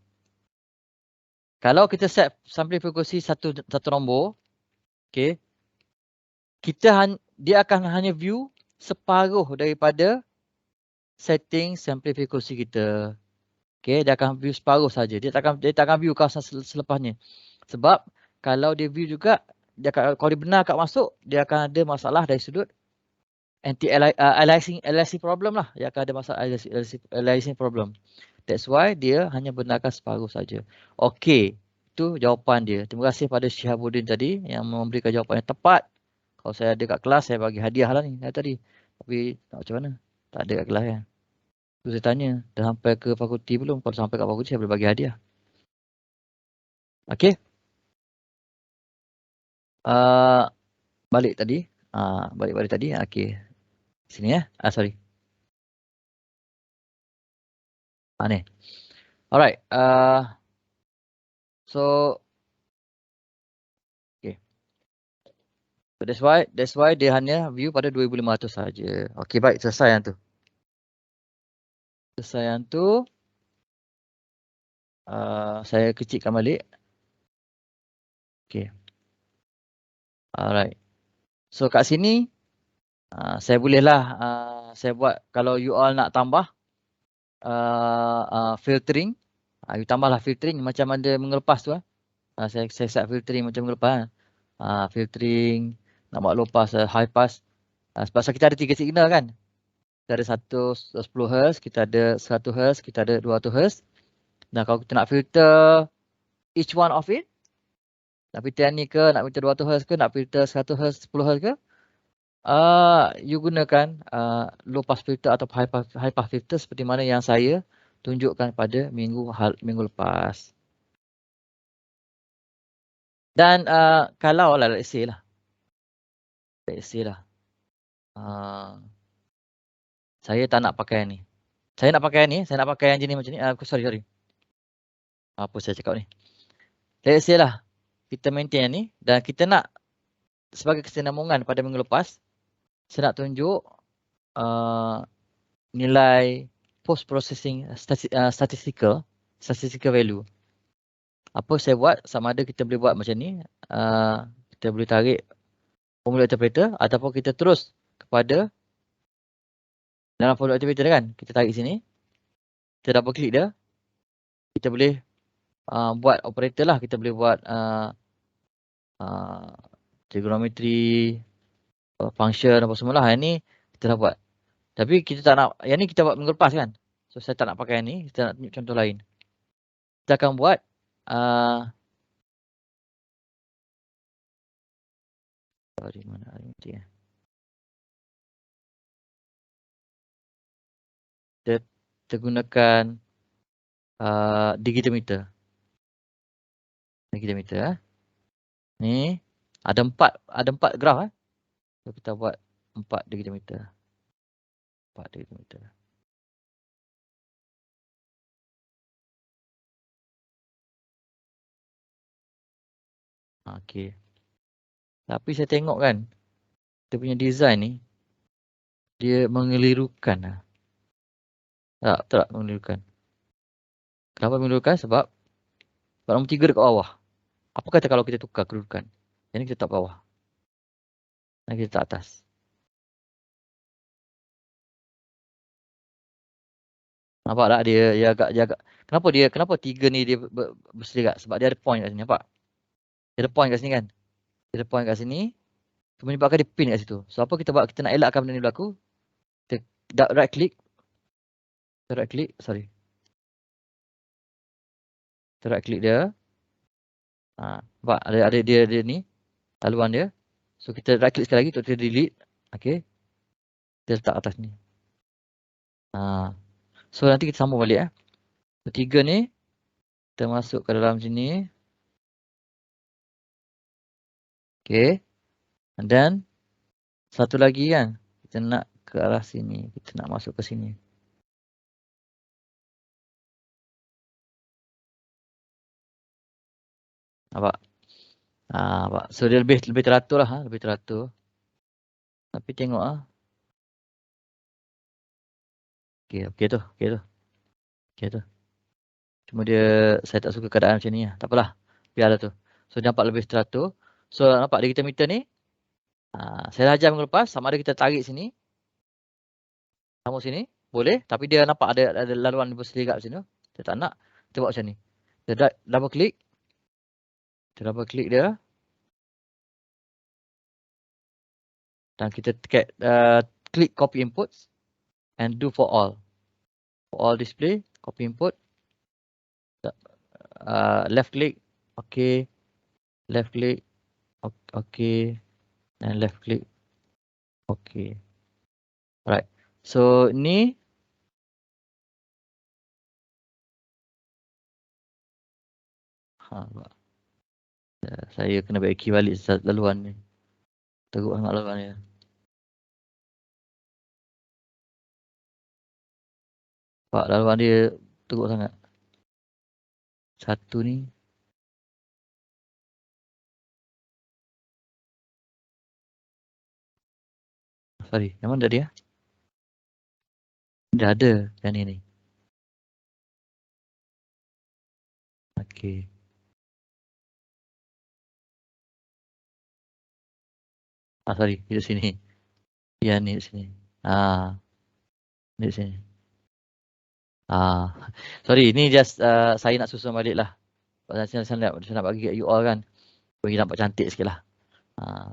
Kalau kita set sampling frekuensi satu nombor, okey, dia akan hanya view separuh daripada setting sampling frekuensi kita. Okey, dia akan view separuh saja. Dia tak akan view kawasan selepasnya. Sebab kalau dia view juga, kalau dia benar kat masuk, dia akan ada masalah dari sudut anti-aliasing problem lah. Dia akan ada masalah aliasing problem. That's why dia hanya benarkan separuh saja. Okey, itu jawapan dia. Terima kasih pada Syihabuddin tadi yang memberikan jawapan yang tepat. Kalau saya ada kat kelas, saya bagi hadiah lah ni tadi. Tapi macam mana? Tak ada kat kelas kan? Tu saya tanya, dah sampai ke fakulti belum? Kalau sampai kat fakulti, saya boleh bagi hadiah. Okey. Balik tadi. Balik tadi. Okey. Sini sorry. Ni. Alright. So okay. So that's why dia hanya view pada 2500 saja. Okey, baik, selesai yang tu. Saya kecilkan balik. Okey. Alright. So kat sini saya bolehlah saya buat, kalau you all nak tambah filtering, you tambahlah filtering macam ada mengelepas tu. Saya set filtering macam mengelepas. Filtering, nak buat low pass, high pass. Sebab kita ada 3 signal kan. Kita ada 10 Hz, kita ada 100 Hz, kita ada 200 Hz. Dan kalau kita nak filter each one of it, nak filter ni ke, nak filter 200 Hz ke, nak filter 100 Hz, 10 Hz ke, you gunakan low pass filter atau high pass filter seperti mana yang saya tunjukkan pada minggu lepas. Dan kalau lah, let's say lah. Saya tak nak pakai ni. Saya nak pakai yang jenis macam ni. Sorry. Apa saya cakap ni? Let's say lah, kita maintain ni dan kita nak sebagai kesinambungan pada minggu lepas, saya nak tunjuk nilai post processing statistical value. Apa saya buat, sama ada kita boleh buat macam ni, kita boleh tarik formula interpreter ataupun kita terus kepada dalam formula interpreter kan, kita tarik sini, kita double click dia, kita boleh buat operator lah, kita boleh buat trigonometry, function apa semualah. Yang ni kita dah buat. Tapi kita tak nak, yang ni kita buat minggu lepas kan. So saya tak nak pakai yang ni, kita nak tunjuk contoh lain. Kita akan buat di mana kita gunakan digitometer. Digitometer. Ni ada empat graf. So, kita buat 4 digitometer. 4 digitometer. Okey. Tapi saya tengok kan, dia punya design ni, dia mengelirukan lah. Tak mengelirukan. Kenapa mengelirukan? Sebab nombor 3 dekat bawah. Apa kata kalau kita tukar kedudukan? Yang ni kita letak bawah. Dan kita letak atas. Nampak tak dia agak kenapa 3 ni dia berselerak? Sebab dia ada point kat sini, nampak? Dia ada point kat sini kan? Dia ada point kat sini. Itu menyebabkan dia pin kat situ. So apa kita buat? Kita nak elakkan benda ni berlaku. Kita right click. Sorry. Kita right click dia. Nampak? Ada dia ni. Laluan dia. So kita right click sekali lagi untuk kita delete. Okay. Kita letak atas ni. So nanti kita sambung balik. Ketiga ni. Kita masuk ke dalam sini. Okay. And then. Satu lagi kan. Kita nak ke arah sini. Kita nak masuk ke sini. Nampak? Nampak. So dia lebih teratur lah. Lebih teratur. Tapi tengok lah. Okay tu. Cuma dia, saya tak suka keadaan macam ni lah. Tak apalah. Biarlah tu. So nampak lebih teratur. So nampak digitometer ni. Saya dah ajar minggu lepas. Sama ada kita tarik sini. Sambung sini. Boleh. Tapi dia nampak ada laluan berselerak sini. Saya tak nak. Kita buat macam ni. Kita double click. Kita double click dia. Dan kita klik copy inputs. And do for all. For all display. Copy input. Left click. Okay. Left click. Okay. And left click. Okay. Alright. So ni. Saya kena baiki balik laluan ni. Teruk sangat laluan ni. Pak laluan dia teruk sangat. Satu ni. Sorry, yang mana dia? Dah ada yang ni. Okay. Sorry, di sini. Ya, ni di sini. Ni di sini. Sorry, ni just saya nak susun balik lah. Saya nak bagi kat you all kan. Bagi nampak cantik sikit lah.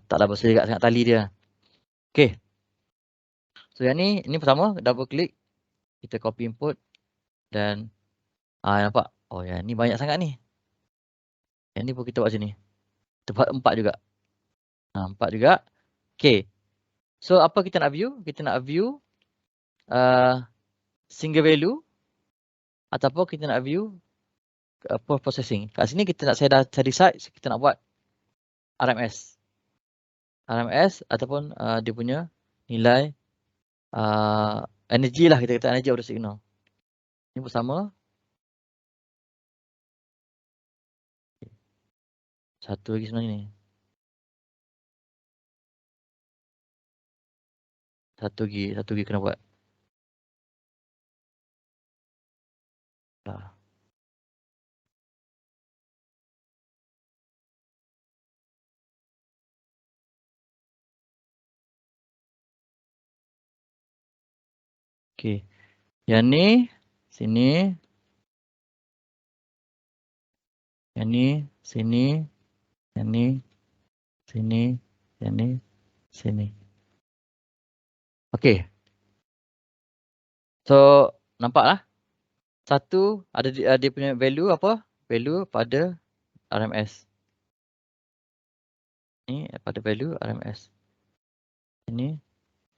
Taklah berselerak sangat tali dia. Okay. So yang ni pertama, double click. Kita copy input. Dan nampak. Oh yang ni banyak sangat ni. Yang ni pun kita buat sini. Kita buat 4 juga. 4 juga. Okay. So apa kita nak view? Kita nak view single value. Ataupun kita nak view post processing. Kat sini kita nak, saya decide kita nak buat RMS. RMS ataupun dia punya nilai energy lah, kita kata energy of the signal. Ini pun sama. Satu lagi sebenarnya ni. Satu lagi kena buat. Okay. Yang ni sini. Yang ni sini. Yang ni sini. Yang ni sini. Okay. So nampak lah. Satu ada dia punya value apa? Value pada RMS. Ni pada value RMS. Ini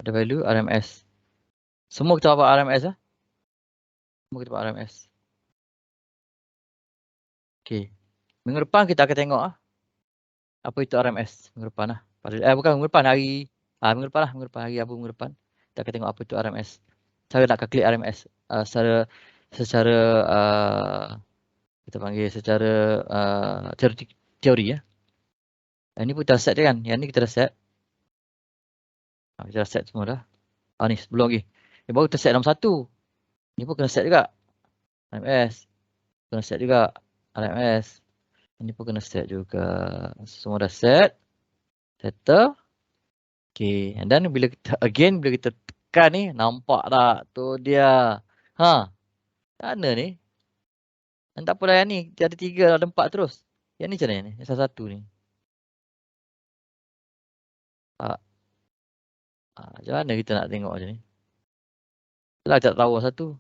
pada value RMS. Semua kita buat RMS lah. Semua kita buat RMS. Okay. Minggu depan kita akan tengok apa itu RMS minggu depan lah. Bukan minggu depan, minggu depan lah, minggu depan hari apa minggu depan. Kita akan tengok apa itu RMS. Cara nak klik RMS secara kita panggil secara teori ya. Ini pun kita set je kan. Yang ni kita dah set. Kita dah set semua dah. Ni sebelum lagi. Ni baru kita set nombor 1. Ni pun kena set juga. RMS. Kena set juga. RMS. Ini pun kena set juga. Semua dah set. Settle. Okay. And then bila kita tekan ni. Nampak tak? Tu dia. Mana ni? Dan tak apalah yang ni. Dia ada 3, ada 4 terus. Yang ni macam mana ni? Yang salah satu ni. Macam mana kita nak tengok macam ni? Itulah tak tahu satu.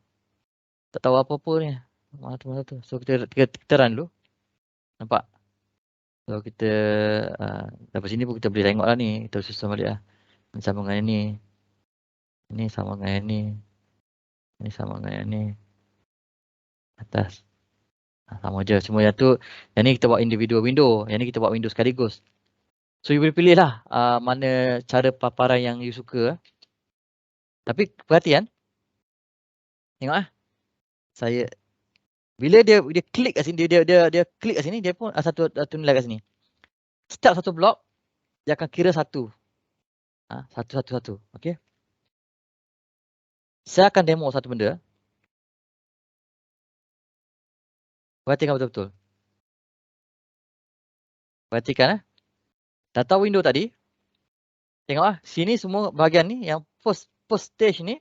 Tak tahu apa-apa ni. Satu. So kita run dulu. Nampak? So kita lepas sini pun kita boleh tengok lah ni. Kita susun balik lah. Ini sama dengan yang ni. Ini sama dengan yang ni. Ini sama dengan yang ni. Atas. Sama je. Semua yang tu. Yang ni kita buat individual window. Yang ni kita buat window sekaligus. So you boleh pilih lah mana cara paparan yang you suka. Tapi perhatian. Tengok lah. Saya bila dia klik kat sini, dia klik kat sini, dia pun satu nilai kat sini. Setiap satu blok dia akan kira satu. Satu. Okey. Saya akan demo satu benda. Perhatikan betul-betul. Perhatikan data window tadi. Tengok sini semua bahagian ni yang first stage ni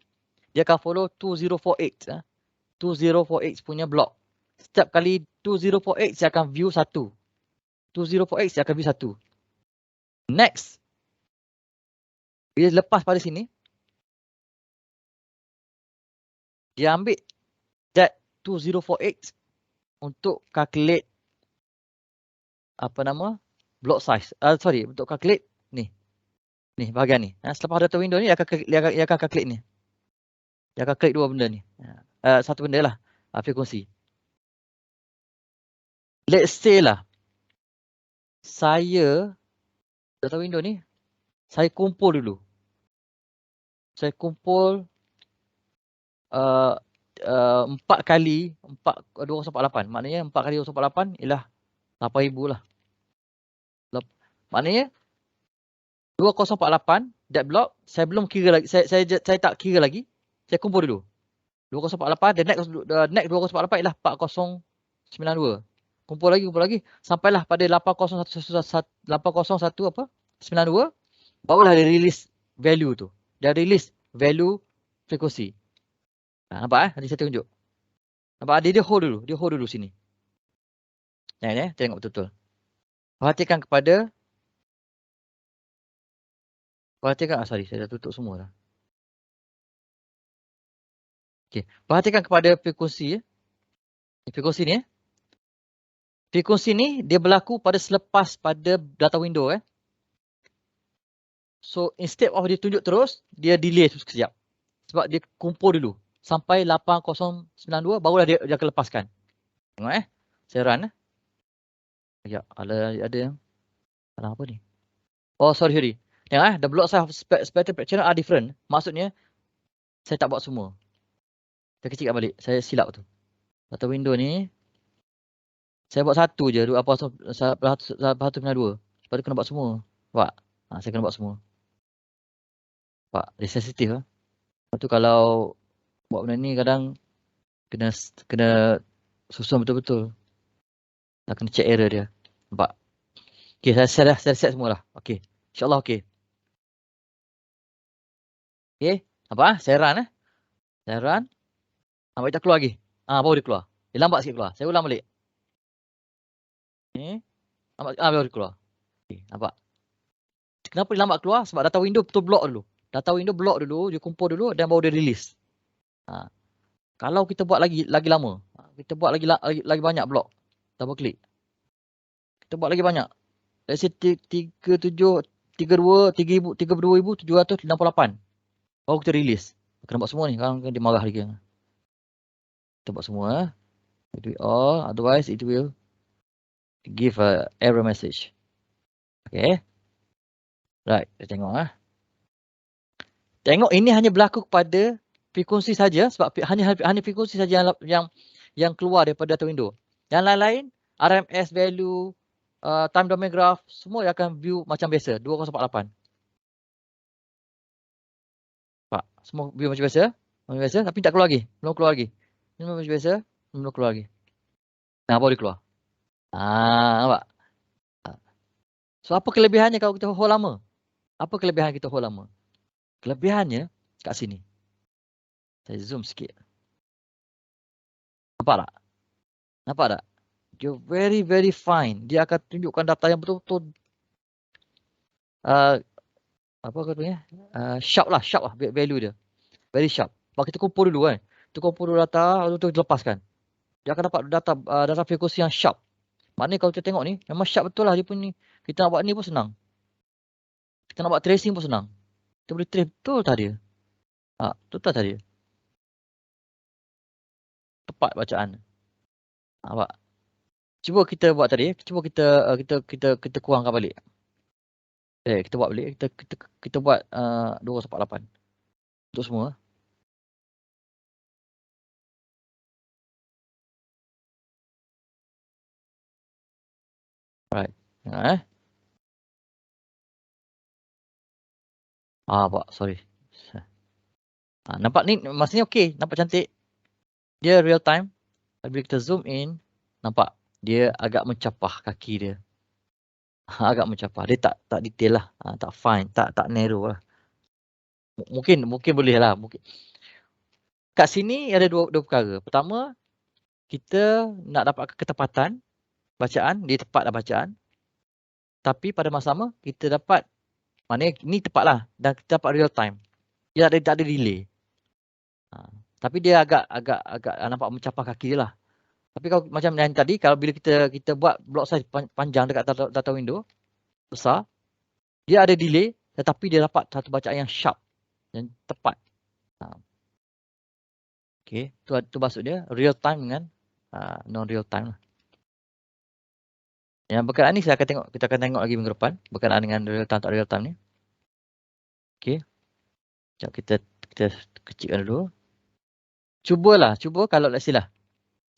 dia akan follow 2048. 2048 punya blok. Setiap kali 2048 saya akan view satu. 2048 saya akan view satu. Next. Bila lepas pada sini, dia ambil that 2048 untuk calculate block size. Untuk calculate ni. Ni bahagian ni. Selepas data window ni dia akan calculate ni. Dia akan klik 2 benda ni. Satu benda lah. Frekuensi. Let's say lah. Saya data window ni saya kumpul dulu. Saya kumpul 4 kali 2048. Maknanya 4 kali 2048 ialah 8,000 lah. Maknanya 2048 that block saya belum kira lagi. Saya tak kira lagi. Saya kumpul dulu. 2048 the next 2048 ialah 4092. Kumpul lagi sampailah pada 80192 barulah dia release value tu. Dia release value frekuensi. Nampak nanti saya tunjuk. Nampak dia hold dulu sini. Jangan tengok betul-betul. Perhatikan saya dah tutup semua dah. Okey, perhatikan kepada frekuensi Frekuensi ni Frekuensi ni dia berlaku pada selepas pada data window So instead of dia tunjuk terus, dia delay sekejap. Sebab dia kumpul dulu sampai 8092 barulah dia akan lepaskan. Tengok saya run Ya, ada yang apa ni? Oh sorry. Tengok the block size of spectrum channel are different. Maksudnya saya tak buat semua. Saya kecilkan balik. Saya silap tu. Data window ni saya buat satu je, 192. Lepas tu kena buat semua. Nampak? Saya kena buat semua. Nampak? Dia sensitif lah. Lepas tu kalau buat benda ni kadang kena susun betul-betul. Dah kena check error dia. Nampak? Okay, saya set semua lah. Okay. InsyaAllah okay. Okay. Nampak? Saya run Saya run. Nampak dia keluar lagi. Baru dia keluar. Dia lambat sikit keluar. Saya ulang balik. Ni. Nampak? Baru dia keluar. Okay. Nampak? Kenapa dia lambat keluar? Sebab data window betul block dulu. Data window block dulu, dia kumpul dulu dan baru dia release. Kalau kita buat lagi lama, kita buat lagi banyak blok. Double klik. Kita buat lagi banyak. Let's say 32,768. Baru kita release. Kena buat semua ni, kan dia marah lagi. Kita buat semua. We do it all. Otherwise, it will give a error message. Okay. Right. Kita tengok ah. Tengok ini hanya berlaku kepada frekuensi saja sebab hanya frekuensi saja yang keluar daripada data window. Yang lain-lain RMS value, time domain graph semua akan view macam biasa 2048. Pak, semua view macam biasa. Macam biasa tapi tak keluar lagi. Belum keluar lagi. Ini macam biasa, belum keluar lagi. Nah, baru dia keluar. Nampak? So apa kelebihannya kalau kita hold lama? Apa kelebihan kita hold lama? Kelebihannya kat sini. Saya zoom sikit. Nampak tak? Nampak tak? Dia very fine. Dia akan tunjukkan data yang betul-betul apa katanya? Sharp lah value dia. Very sharp. Kalau kita kumpul dulu kan. Kita kumpul dulu data lalu kita lepaskan. Dia akan dapat data frekuensi yang sharp. Maknanya kalau kita tengok ni memang sharp betul lah dia pun ni. Kita nak buat ni pun senang. Kita nak buat tracing pun senang. Kita boleh trace betul tak dia? Betul tak dia? Tepat bacaan. Nampak? Cuba kita buat tadi. Cuba kita kurangkan balik. Kita buat balik. Kita buat 248 untuk semua. Alright. Tengok Pak, sorry. Nampak ni maksudnya okey, nampak cantik. Dia real time. Bila kita zoom in, nampak dia agak mencapah kaki dia. Agak mencapah. Dia tak detail lah. Tak fine, tak narrow lah. Mungkin boleh lah. Mungkin. Kat sini ada dua perkara. Pertama, kita nak dapat ketepatan bacaan, dia tepat lah bacaan. Tapi pada masa sama, kita dapat, maknanya ni tepat lah. Dan kita dapat real time. Dia tak ada delay. Tapi dia agak nampak mencapah kaki dia lah. Tapi kalau macam yang tadi, kalau bila kita buat block size panjang dekat data window, besar, dia ada delay tetapi dia dapat satu bacaan yang sharp, yang tepat. Okay, tu maksud dia real time dengan non real time lah. Yang berkenaan ni kita akan tengok lagi minggu depan berkenaan dengan real time tak real time ni. Okay. Sekejap kita kecilkan dulu. Cuba kalau let's say lah.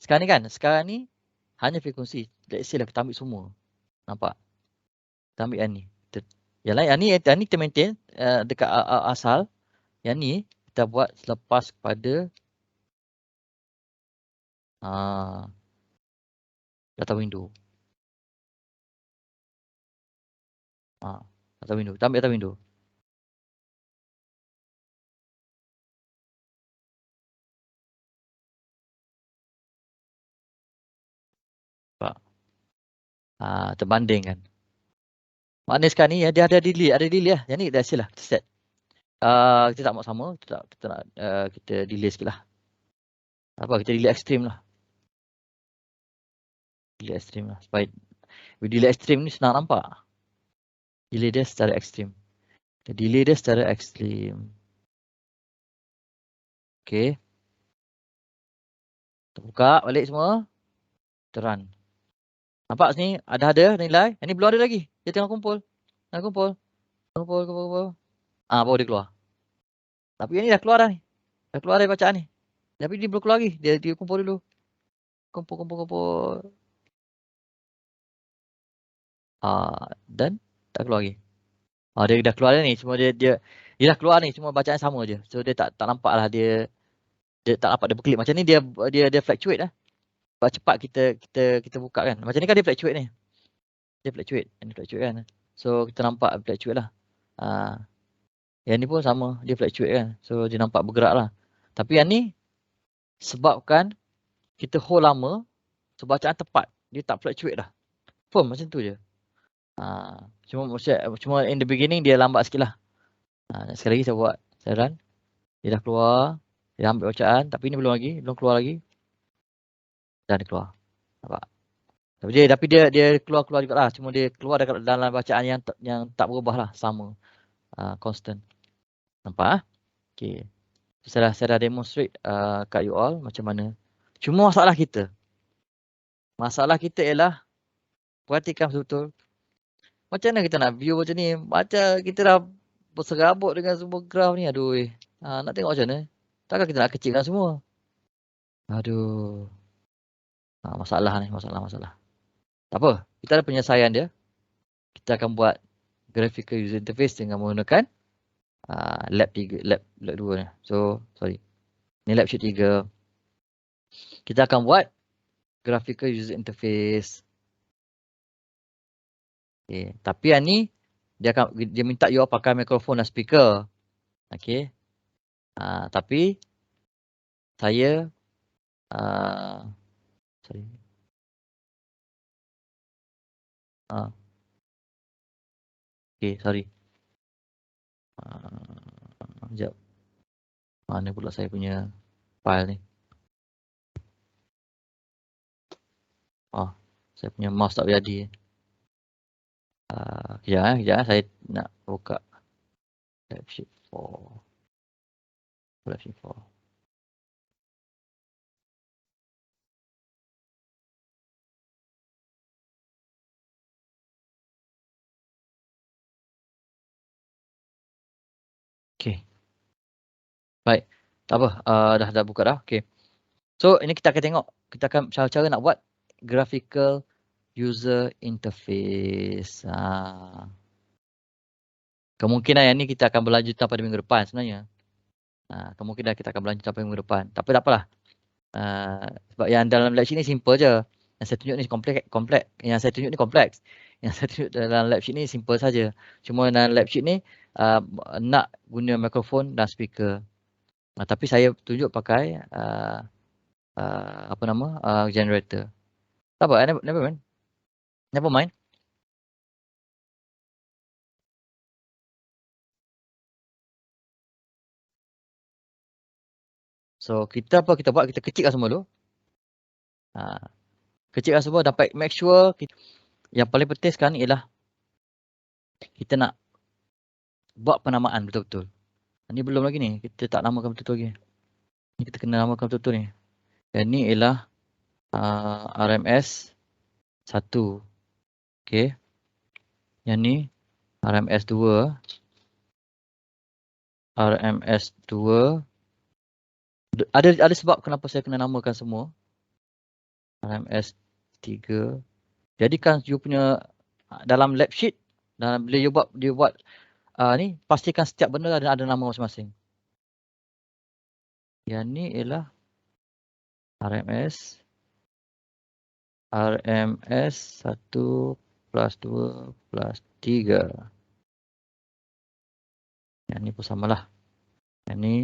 Sekarang ni hanya frekuensi. Let's say lah kita ambil semua. Nampak? Kita ambil yang ni. Yang lain, yang ni kita maintain dekat asal. Yang ni kita buat selepas pada data window. Data window. Kita ambil data window. Terbanding kan. Maknanya sekarang ni dia ada delay lah. Yang ni dah hasil lah. Kita set. Kita tak mau sama. Kita delay sikit lah. Kita delay ekstrim lah. Delay ekstrim lah. Supaya delay ekstrim ni senang nampak. Delay dia secara ekstrim. Delay dia secara ekstrim. Okay. Kita buka balik semua. Terang. Nampak sini ada nilai. Yang ni belum ada lagi. Dia tengah kumpul. Kumpul. Baru dia keluar. Tapi yang ni dah keluar dah ni. Dah keluar dari bacaan ni. Tapi dia belum keluar lagi. Dia kumpul dulu. Kumpul. Dan tak keluar lagi. Dia dah keluar dah ni. Cuma dia dah keluar ni. Cuma bacaan sama je. So dia tak nampak lah dia tak nampak dia berkelip. Macam ni dia fluctuate lah. Sebab cepat kita buka kan. Macam ni kan dia fluctuate ni. Dia fluctuate. Ini fluctuate kan. So kita nampak fluctuate lah. Yang ni pun sama. Dia fluctuate kan. So dia nampak bergerak lah. Tapi yang ni sebabkan kita hold lama. So bacaan tepat. Dia tak fluctuate dah. Firm macam tu je. Cuma in the beginning dia lambat sikit lah. Sekali lagi saya buat. Saya run. Dia dah keluar. Dia ambil bacaan. Tapi ni belum keluar lagi. Dan dia keluar. Nampak? Tapi dia keluar juga lah. Cuma dia keluar dalam bacaan yang tak berubah lah. Sama. Constant. Nampak? Okay. Saya dah demonstrate kat you all macam mana Cuma masalah kita ialah perhatikan betul-betul. Macam mana kita nak view macam ni? Macam kita dah berserabut dengan semua graf ni. Aduh. Nak tengok macam mana? Takkan kita nak kecilkan semua? Aduh. Masalah ni, masalah. Tak apa. Kita ada penyelesaian dia. Kita akan buat graphical user interface dengan menggunakan lab 3, lab 2 ni. So, sorry. Ni lab sheet 3. Kita akan buat graphical user interface. Okay. Tapi yang ni dia minta you pakai mikrofon dan speaker. Okay. Tapi saya sorry. Okay, sorry. Sekejap. Mana pula saya punya file ni? Saya punya mouse tak berjadi. Kejap. Saya nak buka lab sheet 4. Lab sheet 4. Okay. Baik. Tak apa. Dah buka dah. Okay. So, ini kita akan tengok. Kita akan cara-cara nak buat graphical user interface. Kemungkinan yang ni kita akan berlanjutkan pada minggu depan sebenarnya. Kemungkinan kita akan berlanjutkan pada minggu depan. Tapi tak apalah. Sebab yang dalam lab sheet ni simple je. Yang saya tunjuk ni kompleks. Yang saya tunjuk ni kompleks. Yang saya tunjuk dalam lab sheet ni simple saja. Cuma dalam lab sheet ni nak guna mikrofon dan speaker. Tapi saya tunjuk pakai generator. Tak apa, never mind. So kita buat, kita kecilkan semua dulu. Kecilkan semua, dapat make sure yang paling penting sekarang ni ialah kita nak buat penamaan betul-betul. Ini belum lagi ni, kita tak namakan betul-betul lagi. Ni kita kena namakan betul-betul ni. Yang ni ialah RMS 1. Okay. Yang ni RMS 2. RMS 2. Ada sebab kenapa saya kena namakan semua. RMS 3. Jadikan you punya dalam lab sheet, bila you buat ni, pastikan setiap benda ada nama masing-masing. Yang ni ialah RMS 1 plus 2 plus 3. Yang ni pun samalah. Yang ni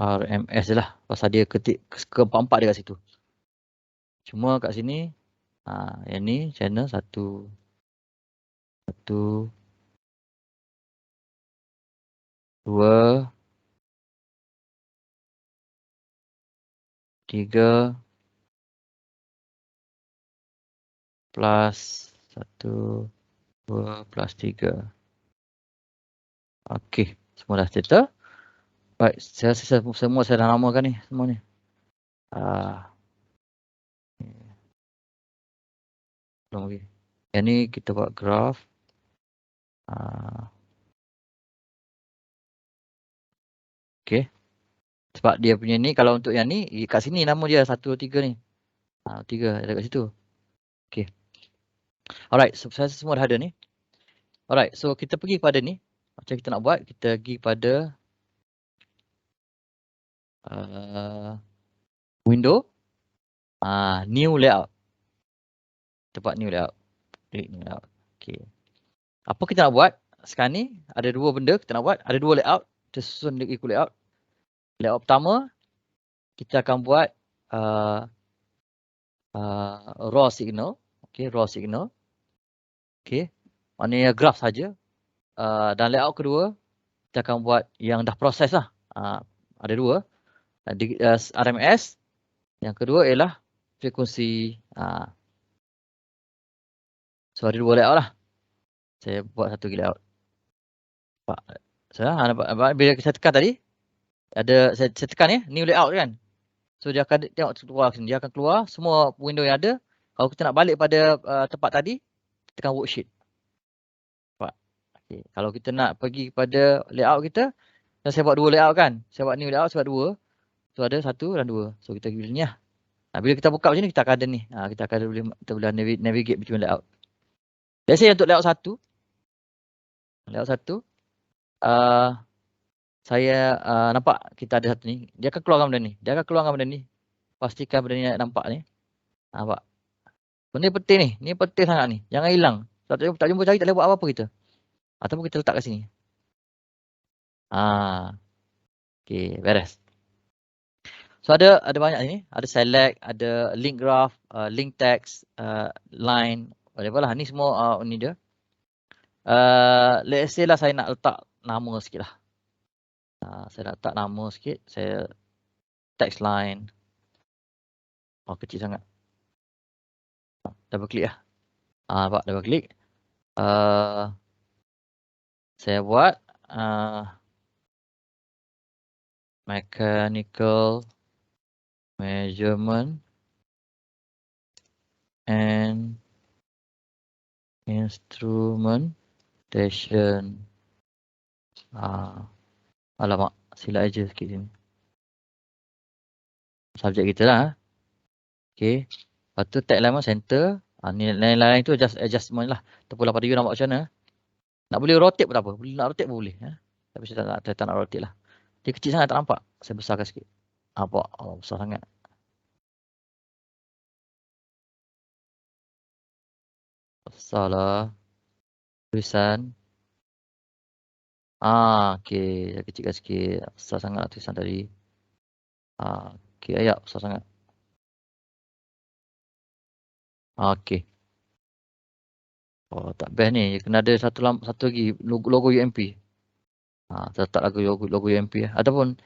RMS je lah. Pasal dia ketik ke-4 dia kat situ. Cuma kat sini, yang ni channel 1. 2. 3. Plus 1. 2 plus 3. Okey. Semua dah settle. Baik. Semua saya dah namakan ni. Semua ni. Belum lagi. Yang ni kita buat graph. Okey. Sebab dia punya ni, kalau untuk yang ni, kat sini nama dia 1, 2, 3 ni. 3 ada kat situ. Okey. Alright, so saya semua dah ada ni. Alright, so kita pergi pada ni. Macam kita nak buat, kita pergi pada window. New layout. Kita buat new layout. Klik new layout. Okey. Apa kita nak buat? Sekarang ni ada dua benda kita nak buat. Ada dua layout. Kita susun ikut layout. Layout pertama, kita akan buat raw signal. Okey, raw signal. Okey. Maknanya graph saja. Dan layout kedua, kita akan buat yang dah proses lah. Ada dua. RMS. Yang kedua ialah frekuensi. So ada dua layout lah. Saya buat satu layout. Bila saya tekan tadi, Ada saya tekan ya, new layout kan. So dia akan tengok keluar sini. Dia akan keluar semua window yang ada. Kalau kita nak balik pada tempat tadi, tekan worksheet. Nampak? Okay. Kalau kita nak pergi kepada layout kita, dan saya buat dua layout kan. Saya buat new layout, saya buat dua. So ada satu dan dua. So kita pilih ni lah. Bila kita buka macam ni, kita akan ada ni. Kita akan boleh, kita boleh navigate between layout. Biasanya untuk layout satu, saya nampak kita ada satu ni. Dia akan keluarkan benda ni. Dia akan keluarkan benda ni. Pastikan benda ni nampak ni. Nampak? Benda ni penting ni. Ni penting sangat ni. Jangan hilang. Kalau tak jumpa cari, tak boleh buat apa-apa kita. Ataupun kita letak kat sini. Okay, beres. So ada banyak ni. Ada select, ada link graph, link text, line, whatever lah. Ni semua ni dia. Let's say lah saya nak letak nama sikit lah. Saya nak letak nama sikit. Saya text line. Kecil sangat. Double click lah. Nampak double click. Saya buat mechanical measurement and instrumentation. Alamak, silap aja sikit sini. Subjek kita lah. Okay. Lepas tu tag lama center. Ni lain-lain tu adjustment lah. Terpulang pada you nak buat macam mana. Nak boleh rotate pun tak apa. Nak rotate pun boleh. Tapi saya tak nak rotate lah. Dia kecil sangat tak nampak. Saya besarkan sikit. Nampak? Besar sangat. Besar lah. Tulisan. Okay. Saya kecilkan sikit. Besar sangat lah tulisan tadi. Okay, ayat besar sangat. Okay. Tak best ni. Kena ada satu lagi logo UMP. Saya letak logo UMP lah. Ataupun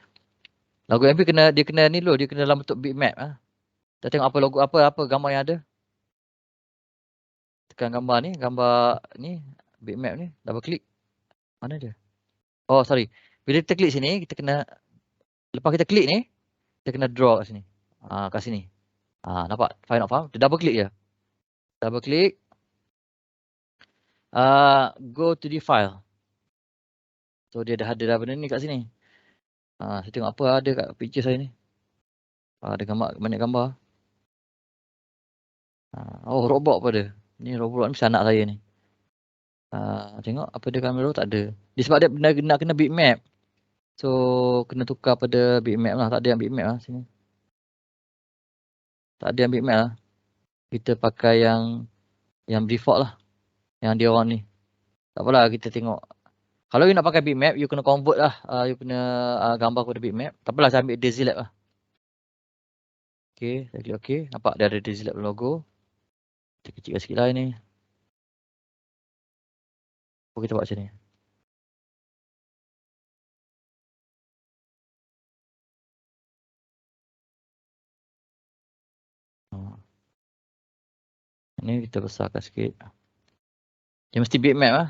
logo UMP dia kena ni dulu. Dia kena dalam bentuk bitmap. Kita tengok apa logo apa gambar yang ada. Tekan gambar ni. Bitmap ni. Double click. Mana dia? Sorry. Bila kita klik sini, kita kena, lepas kita klik ni, kita kena draw kat sini. Kat sini. Nampak? File not found. Dia double click je. Double click. Go to the file. So dia dah ada benda ni kat sini. Saya tengok apa ada kat picture saya ni. Ada gambar, banyak gambar. Robot apa dia? Ni robot ni anak saya ni. Tengok apa dia kamera tak ada. Dia sebab dia nak kena bitmap. So kena tukar pada bitmap lah. Tak ada yang bitmap lah sini. Tak ada yang bitmap lah. Kita pakai yang default lah. Yang dia orang ni. Tak apalah kita tengok. Kalau you nak pakai bitmap, you kena convert lah. You kena gambar kepada bitmap. Tak apalah saya ambil DaisyLab lah. Okay, saya klik okay. Nampak dia ada DaisyLab logo. Kita kecilkan sikit lah ni. Apa kita buat macam ni? Ni kita besarkan sikit. Dia mesti bitmap lah.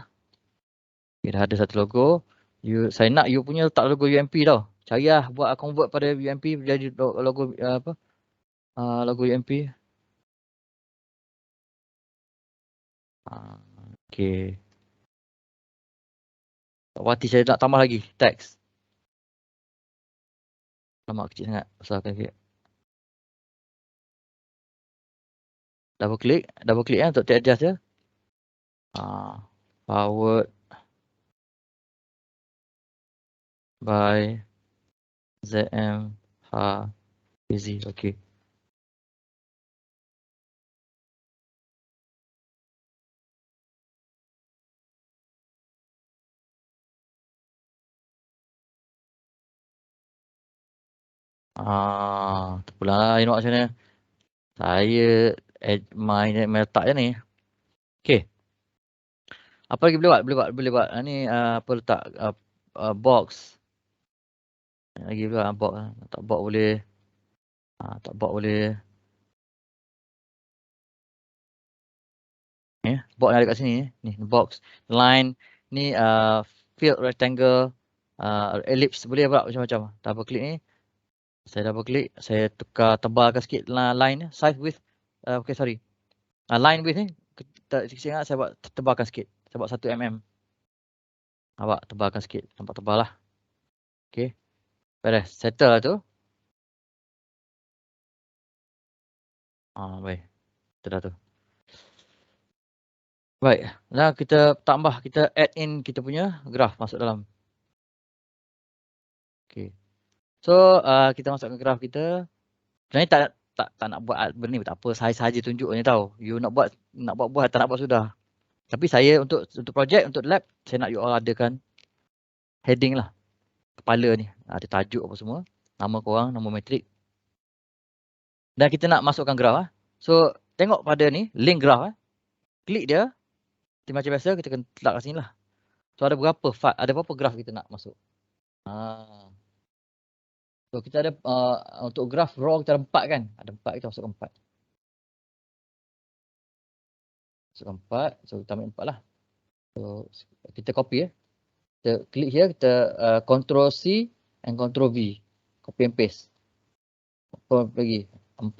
Okay, dah ada satu logo. Saya nak you punya letak logo UMP tau. Cari lah buat convert pada UMP jadi logo apa? Logo UMP. Okay. Wati saya nak tambah lagi teks. Lama kecil sangat. Besarkan sikit. Double click untuk text adjust je. Powered by ZM Easy. Okay. Terpulang lah you nak macam mana. Saya main letak je ni. Okay. Apa lagi boleh buat. Ni apa letak box. Lagi pula box. Tak box boleh. Tak box boleh. Box yang ada kat sini ni box. Line ni field rectangle. ellipse boleh pula macam-macam. Double click ni, saya double click, saya tukar tebalkan sikit line ni, size width, okay sorry, line width ni, kita ingat saya buat tebalkan sikit, saya buat 1 mm. Nampak, tebalkan sikit, nampak tebal lah. Okay, beres, settle lah tu. Baik, kita dah tu. Baik, nah kita tambah, kita add in kita punya graph masuk dalam. Okay, so kita masukkan graph kita. Sebenarnya tak nak buat benda ni tak apa, saya saja tunjuk ni tahu. You nak buat tak nak buat sudah. Tapi saya untuk projek, untuk lab, saya nak you all adakan heading lah. Kepala ni, ada tajuk apa semua, nama korang, nama metrik. Dan kita nak masukkan graph. So, tengok pada ni, link graph. Klik dia, macam biasa kita kena letak kat sini lah. So, ada berapa graph kita nak masuk. So, kita ada, untuk graph raw kita ada 4 kan. Ada 4, kita masukkan 4. Masukkan 4, so kita ambil 4 lah. So, kita copy Kita klik here, kita Ctrl C and Ctrl V. Copy and paste. Apa lagi? 4.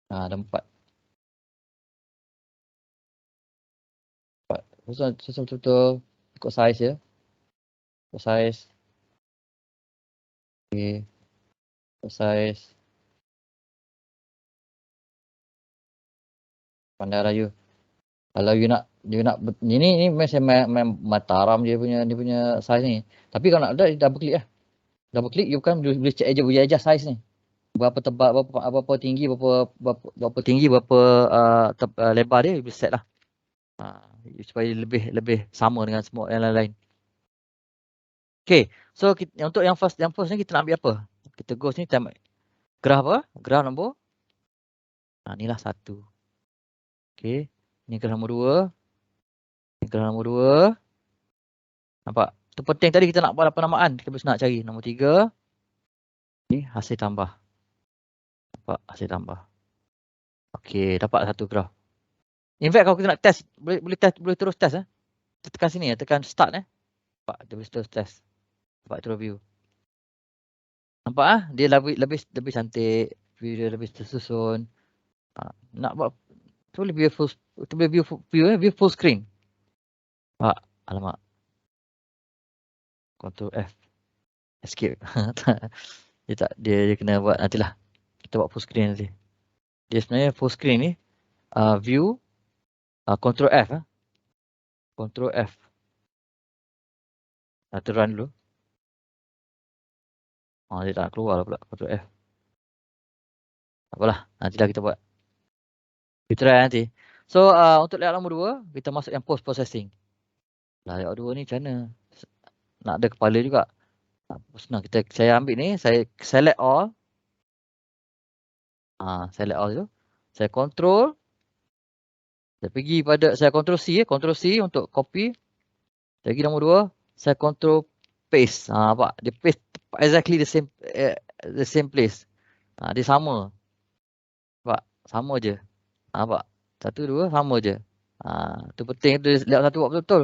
Ada 4. Susun betul-betul ikut size ya. Ikut size. Okay. Ikut size. Pandai raya. Kalau you nak ini macam mataram dia punya size ni. Tapi kalau nak ada, double click lah. Double click you kan boleh check boleh adjust size ni. Berapa tebal, berapa tinggi, berapa tinggi, berapa lebar dia, you boleh set lah. Supaya lebih sama dengan semua yang lain-lain. Okay, so untuk yang first ni kita nak ambil apa? Kita go sini, kita ambil graph apa? Graph nombor. Inilah 1. Okay, ni graph nombor 2. Ni graph nombor 2. Nampak? Itu penting tadi kita nak buat penamaan. Kita mesti nak cari nombor 3. Ni hasil tambah. Nampak? Hasil tambah. Okay, dapat 1 graph. In fact, kalau kita nak test, boleh terus test. Kita tekan sini, tekan start. Nampak? Dia boleh terus test. Nampak terus view. Nampak dia lebih cantik, view dia lebih tersusun. Nak buat tu boleh view full screen. Alamak. Ctrl F. Escape. dia kena buat nantilah. Kita buat full screen nanti. Dia sebenarnya full screen ni view Ctrl F. Ctrl F. Kita run dulu. Dia tak keluar lah pula Ctrl F. Tak apalah, nantilah kita buat. Kita try nanti. So untuk layout nombor 2, kita masuk yang post processing. Layout 2 ni macam mana? Nak ada kepala juga. Senang, saya ambil ni, saya select all. Select all tu. Saya control. Saya pergi pada, saya control C untuk copy. Lagi nombor 2, saya control paste. Nampak? Dia paste exactly the same place. Dia sama. Nampak? Sama je. Nampak? 1, 2, sama je. Tu penting, tu layout 1 buat betul-betul.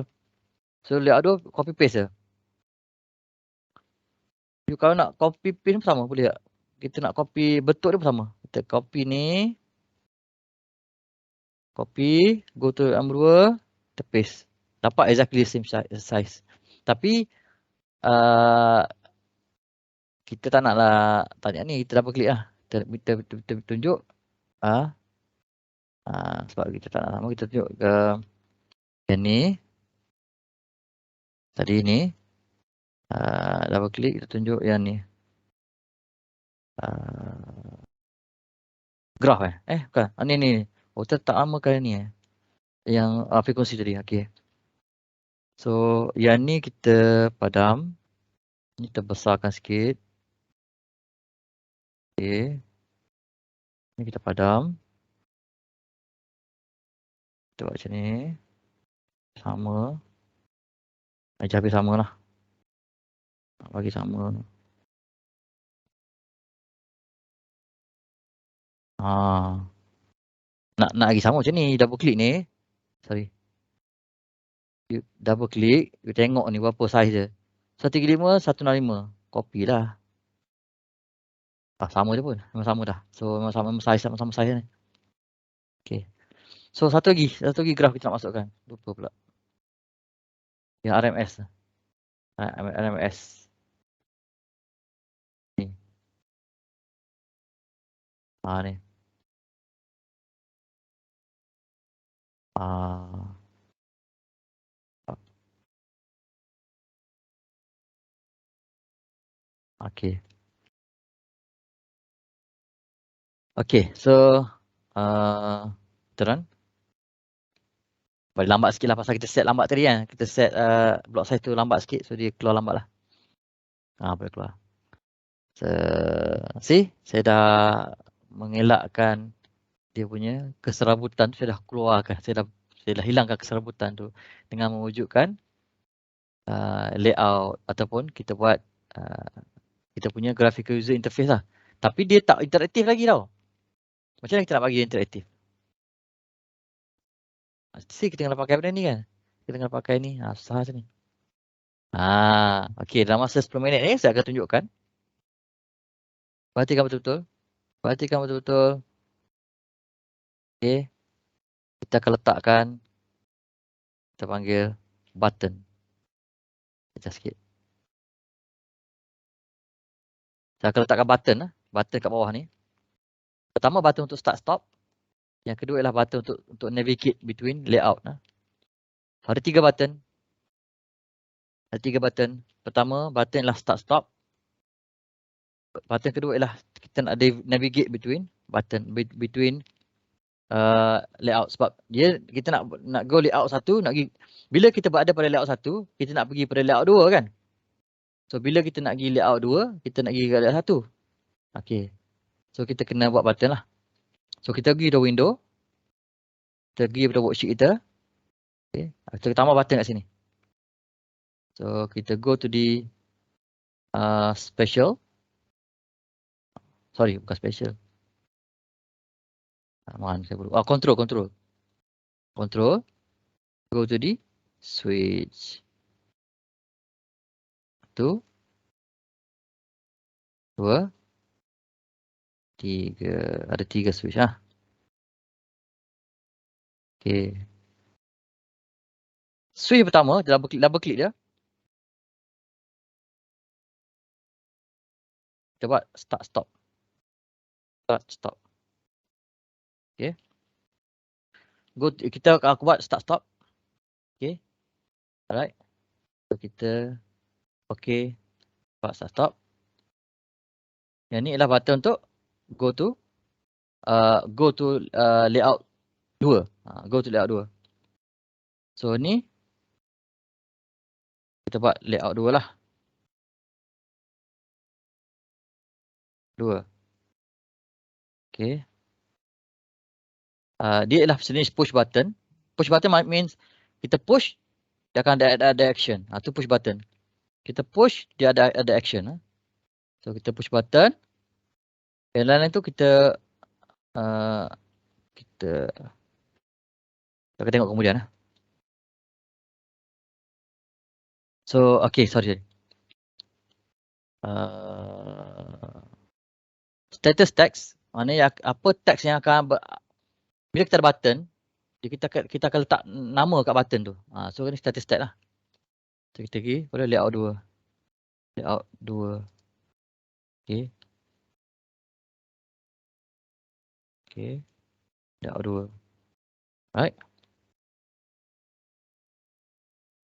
So layout 2, copy paste je. Kalau nak copy paste pun sama, boleh tak? Kita nak copy bentuk dia pun sama. Kita copy ni. Copy, go to nombor 2, kita paste. Dapat exactly the same size. Tapi kita tak naklah tanya ni, kita double click lah. Kita tunjuk. Sebab kita tak nak lama, kita tunjuk ke yang ni. Tadi ni. Double click, kita tunjuk yang ni. Graph bukan. Ni. Oh, kita tak lama kali ni yang frekuensi tadi. Okay. So, yang ni kita padam. Ni kita besarkan sikit. Okay. Ni kita padam. Kita buat macam ni. Sama. Habis sama lah. Bagi sama. Nak lagi sama macam ni. Double click ni. Sorry. You double click. You tengok ni berapa size dia. 135, 165. Copy lah. Sama je pun. Memang sama dah. So memang sama size ni. Okay. So satu lagi graf kita nak masukkan. Lupa pula. Yang RMS. RMS. Ni. Ni. Okay. Okay, so kita run. Boleh lambat sikit lah pasal kita set lambat tadi kan. Kita set block size tu lambat sikit, so dia keluar lambat lah. Boleh keluar. So, see, saya dah mengelakkan dia punya keserabutan, saya dah keluarkan, saya dah hilangkan keserabutan tu dengan mewujudkan layout ataupun kita buat kita punya graphical user interface lah. Tapi dia tak interaktif lagi tau. Macam mana kita nak bagi dia interaktif? Mesti kita kena pakai benda ni kan. Kita kena pakai ni. Susah macam ni. Okay, dalam masa 10 minit ni saya akan tunjukkan. Perhatikan betul-betul. Perhatikan betul-betul. Okay. Kita akan letakkan. Kita panggil button. Kejap sikit. Saya akan letakkan button. Button kat bawah ni. Pertama button untuk start stop. Yang kedua ialah button untuk navigate between layout. Ada 3 button. Ada 3 button. Pertama button ialah start stop. Button kedua ialah kita nak navigate between button between layout, sebab dia kita nak go layout satu, nak pergi bila kita berada pada layout satu, kita nak pergi pada layout 2 kan. So bila kita nak pergi layout 2, kita nak pergi ke layout 1. Okey. So kita kena buat button lah. So kita pergi ke window. Kita pergi pada worksheet kita. Okey. Kita tambah button kat sini. So kita go to the special. Sorry, bukan special. Mana saya perlu? Control. Go to the switch. 1, 2, 3. Ada 3 switch lah. Okay. Switch pertama, double click dia. Kita buat start stop. Okay. Aku buat start stop. Okay. Alright. So kita buat start stop. Yang ni adalah button untuk go to layout 2. Go to layout 2. So ni kita buat layout 2 lah. 2. Okay. Dia ialah sejenis push button. Push button means kita push, dia akan ada action. Tu push button. Kita push, dia ada action. So kita push button. Yang lain tu kita akan tengok kemudian. So okay, sorry. Status text, maknanya apa teks yang akan bila kita ada button, kita akan letak nama kat button tu. So ni status text lah. So kita pergi pada layout 2. Layout 2. Okay. Okay. Layout 2. Right.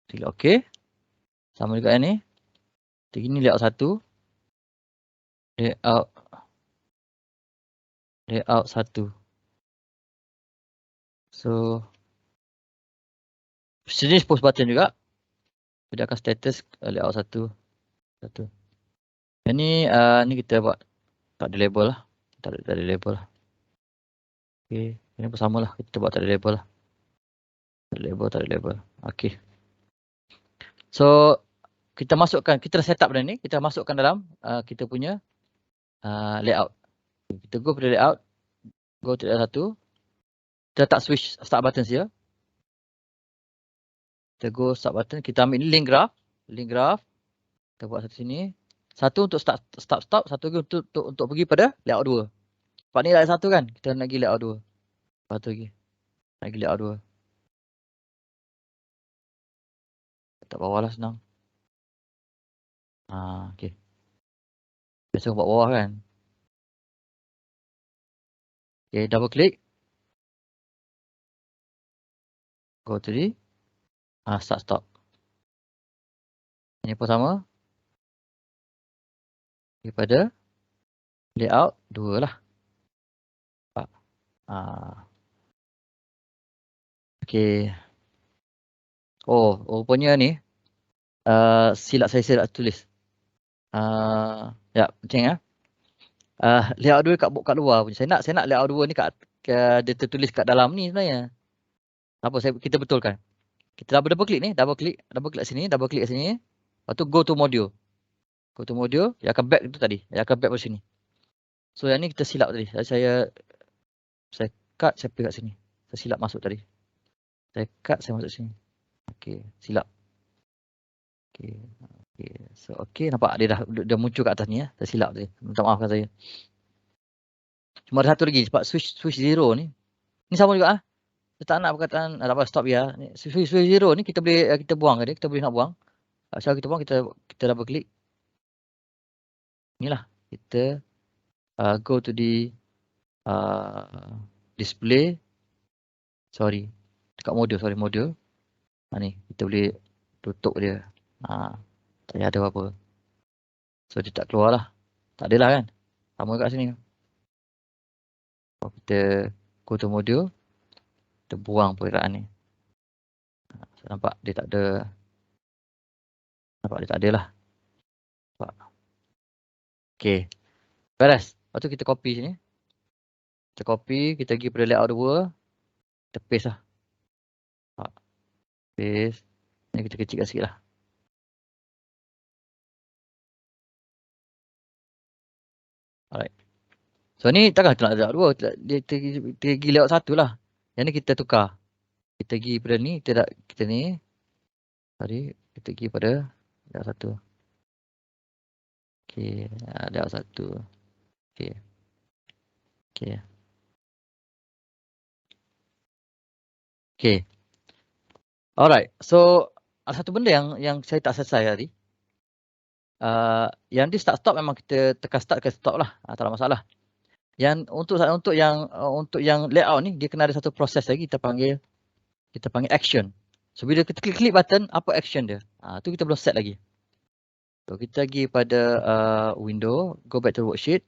Klik okay. Sama juga yang ni. Ini layout 1. Layout 1. So sejenis post button juga. Dia akan status layout 1. Yang ni kita buat tak ada label lah. Tak ada label lah. Okay. Ini pun sama lah. Kita buat tak ada label lah. Tak ada label. Okay. So kita dah set up benda ni. Kita masukkan dalam kita punya layout. Kita go pada layout. Go to layout 1. Kita letak switch start button saja. Kita go start button. Kita ambil ni link graph. Kita buat satu sini. Satu untuk start stop, satu lagi untuk pergi pada layout 2. Sebab ni layout 1 kan, kita nak pergi layout 2. Satu lagi. Nak pergi layout 2. Letak bawah lah senang. Okey. Biasa buat bawah kan. Okey, double click. Go to the start stop. Ini pertama. Daripada layout 2 lah. Okey. Oh, rupanya ni silap tulis. Ya, macam ya. Layout 2 kat luar punya. Saya nak layout 2 ni dia tertulis kat dalam ni sebenarnya. Apa kita betulkan. Kita double click ni, double click sini, double click kat sini. Lepas tu go to module. Go to module, dia akan back tu tadi. Dia akan back pada sini. So yang ni kita silap tadi. Saya cut, saya pergi kat sini. Saya silap masuk tadi. Saya cut, saya masuk sini. Okey, silap. Okey. So okey, nampak dia dah muncul kat atas ni ya. Saya silap tadi. Minta maafkan saya. Cuma ada satu lagi sebab switch zero ni. Ni sama juga ah. Saya tak nak perkataan tak apa stop ya. Ni switch zero ni kita buang tadi. Kita boleh nak buang. Cara kita buang, kita double click. Inilah kita go to the display. Sorry. Dekat module. Ni kita boleh tutup dia. Tak ada apa-apa. So dia tak keluar lah. Tak adalah kan. Sama kat sini. Kalau kita go to module, kita buang perkiraan ni. Nampak dia tak ada. Nampak dia tak ada lah. Nampak. Okay. Beres. Lepas tu kita copy sini. Kita copy. Kita pergi pada layout 2. Kita paste lah. Paste. Ni kita kecilkan sikit lah. Alright. So ni takkan kita nak layout 2. Dia pergi layout 1 lah. Yang ni kita tukar. Kita pergi pada ni. Kita ni. Sorry. Kita pergi pada layout 1. Okay. Layout 1. Okay. Okay. Okay. Alright. So ada satu benda yang saya tak selesai tadi. Yang di start stop memang kita tekan start ke stop lah. Tak ada masalah. Yang untuk yang layout ni dia kena ada satu proses lagi kita panggil action. So bila kita klik button, apa action dia? Tu kita belum set lagi. So kita pergi pada window, go back to worksheet.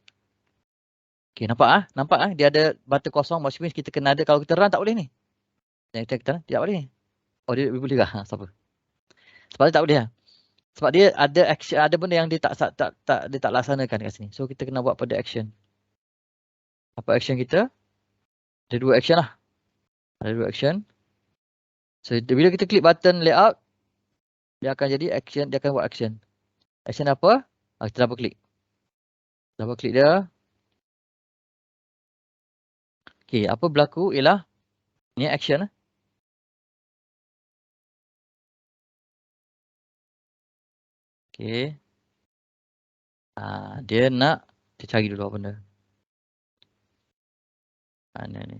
Okay, nampak dia ada button kosong, which means kita kena ada. Kalau kita run tak boleh ni. Kita tidak boleh. Oh dia boleh ke? Siapa? Sebab dia tak boleh. Sebab dia ada action, ada benda yang dia tak laksanakan kat sini. So kita kena buat pada action. Apa action kita? Ada 2 action lah. Ada 2 action. So bila kita klik button layout, dia akan jadi action, dia akan buat action. Action apa? Kita double click. Double click dia. Okay, apa berlaku ialah ni action lah. Okay. Dia nak kita cari dulu apa benda. Mana ni?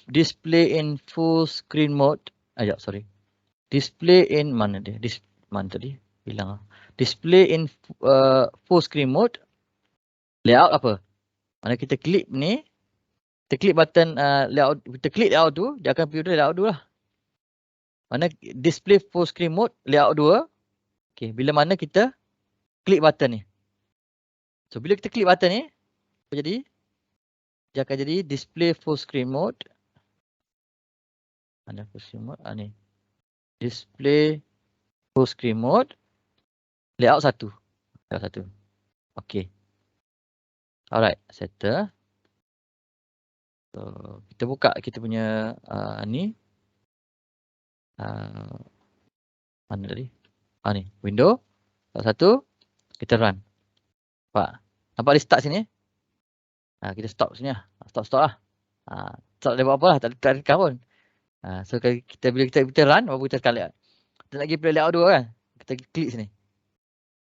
Display in full screen mode. Sorry. Display in mana dia? Mana tadi? Bilang. Display in full screen mode. Layout apa? Mana kita klik ni. Kita klik button layout. Kita klik layout tu. Dia akan pergi layout 2 lah. Mana display full screen mode. Layout 2. Okay. Bila mana kita klik button ni. So bila kita klik button ni. Apa jadi? Dia akan jadi display full screen mode. Mana full screen mode? Ni. Display full screen mode. Layout 1. Layout 1. Okay. Alright. Settle. So, kita buka kita punya ni. Mana tadi? Ni. Window. Layout 1. Kita run. Nampak dia start sini? Kita stop sini lah. Stop lah. Tak boleh buat apa lah. Tak ada tekan pun. So kita bila kita run, baru kita tekan layout. Kita nak pergi layout 2 kan. Kita klik sini.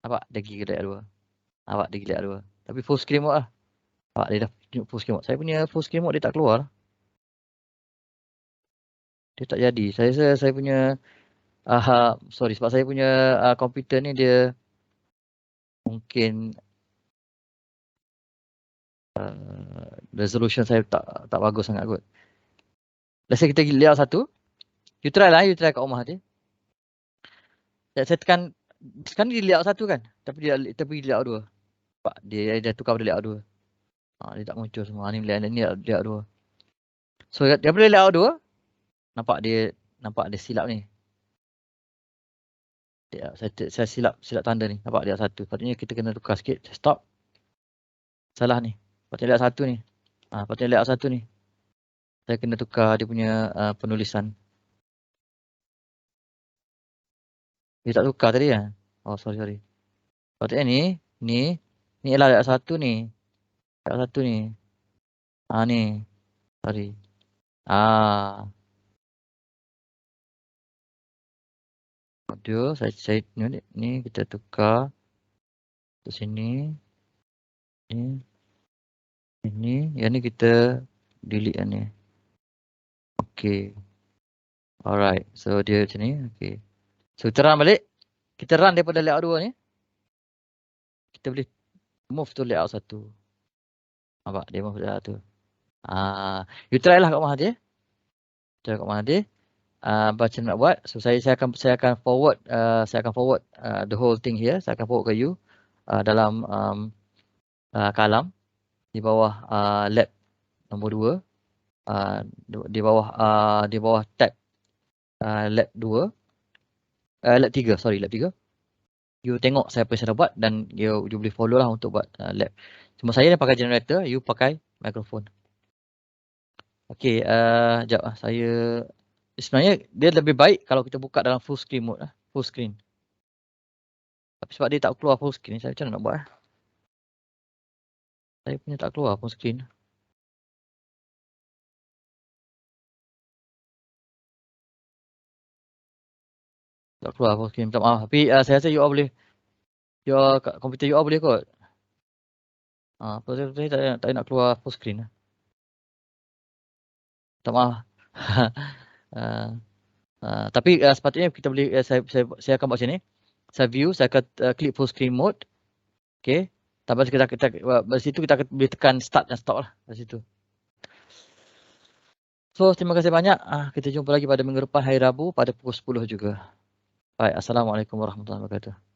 Nampak? Dia pergi ke layout 2. Nampak? Dia pergi layout 2. Tapi full screen mode lah. Nampak? Dia dah tunjuk full screen mode. Saya punya full screen mode dia tak keluar lah. Dia tak jadi. Saya punya sorry, sebab saya punya komputer ni dia mungkin resolution saya tak bagus sangat kot. Let's say kita pergi layout 1. You try lah, you try kat rumah dia. Saya tekan, sekarang dia layout 1 kan. Tapi dia pergi layout 2. Nampak? Dia tukar pada layout 2. Dia tak muncul semua. Ni layout 2. So daripada layout 2, nampak dia silap ni. Saya silap tanda ni. Nampak layout 1. Patutnya kita kena tukar sikit. Stop. Salah ni. Patutnya layout 1 ni. Patutnya layout 1 ni. Saya kena tukar dia punya penulisan. Dia tak tukar tadi kan? Oh, sorry. Patutnya ni ialah layout 1 ni. Layout 1 ni. Ni. Sorry. Audio saya ni kita tukar ke sini. Ini yang ni kita delete yang ni. Okay. Alright. So dia macam ni. Okay. So kita run balik. Kita run daripada layout 2 ni. Kita boleh move to layout 1. Nampak? Dia move layout 1. You try lah kat rumah dia. Try kat rumah dia. Baca nak buat. So saya akan forward the whole thing here. Saya akan forward ke you dalam kalam di bawah lab nombor 2. Di bawah tab lab 2. Lab 3, sorry, lab 3. You tengok saya apa saya dah buat dan you boleh follow lah untuk buat lab. Cuma saya pakai generator, you pakai mikrofon. Okay, sekejap lah. Saya sebenarnya dia lebih baik kalau kita buka dalam full screen mode lah. Full screen. Tapi sebab dia tak keluar full screen, saya macam mana nak buat? Saya punya tak keluar full screen. Tak keluar full screen, minta maaf. Tapi saya rasa you all boleh. Komputer you all boleh kot. Saya tak nak keluar full screen. Tak maaf. Tapi sepatutnya kita boleh, saya akan buat macam ni. Saya view, saya akan klik full screen mode. Okay. Tapi kita dari situ kita akan boleh tekan start dan stop lah dari situ. So terima kasih banyak. Kita jumpa lagi pada minggu depan hari Rabu pada pukul 10 juga. Baik, Assalamualaikum warahmatullahi wabarakatuh.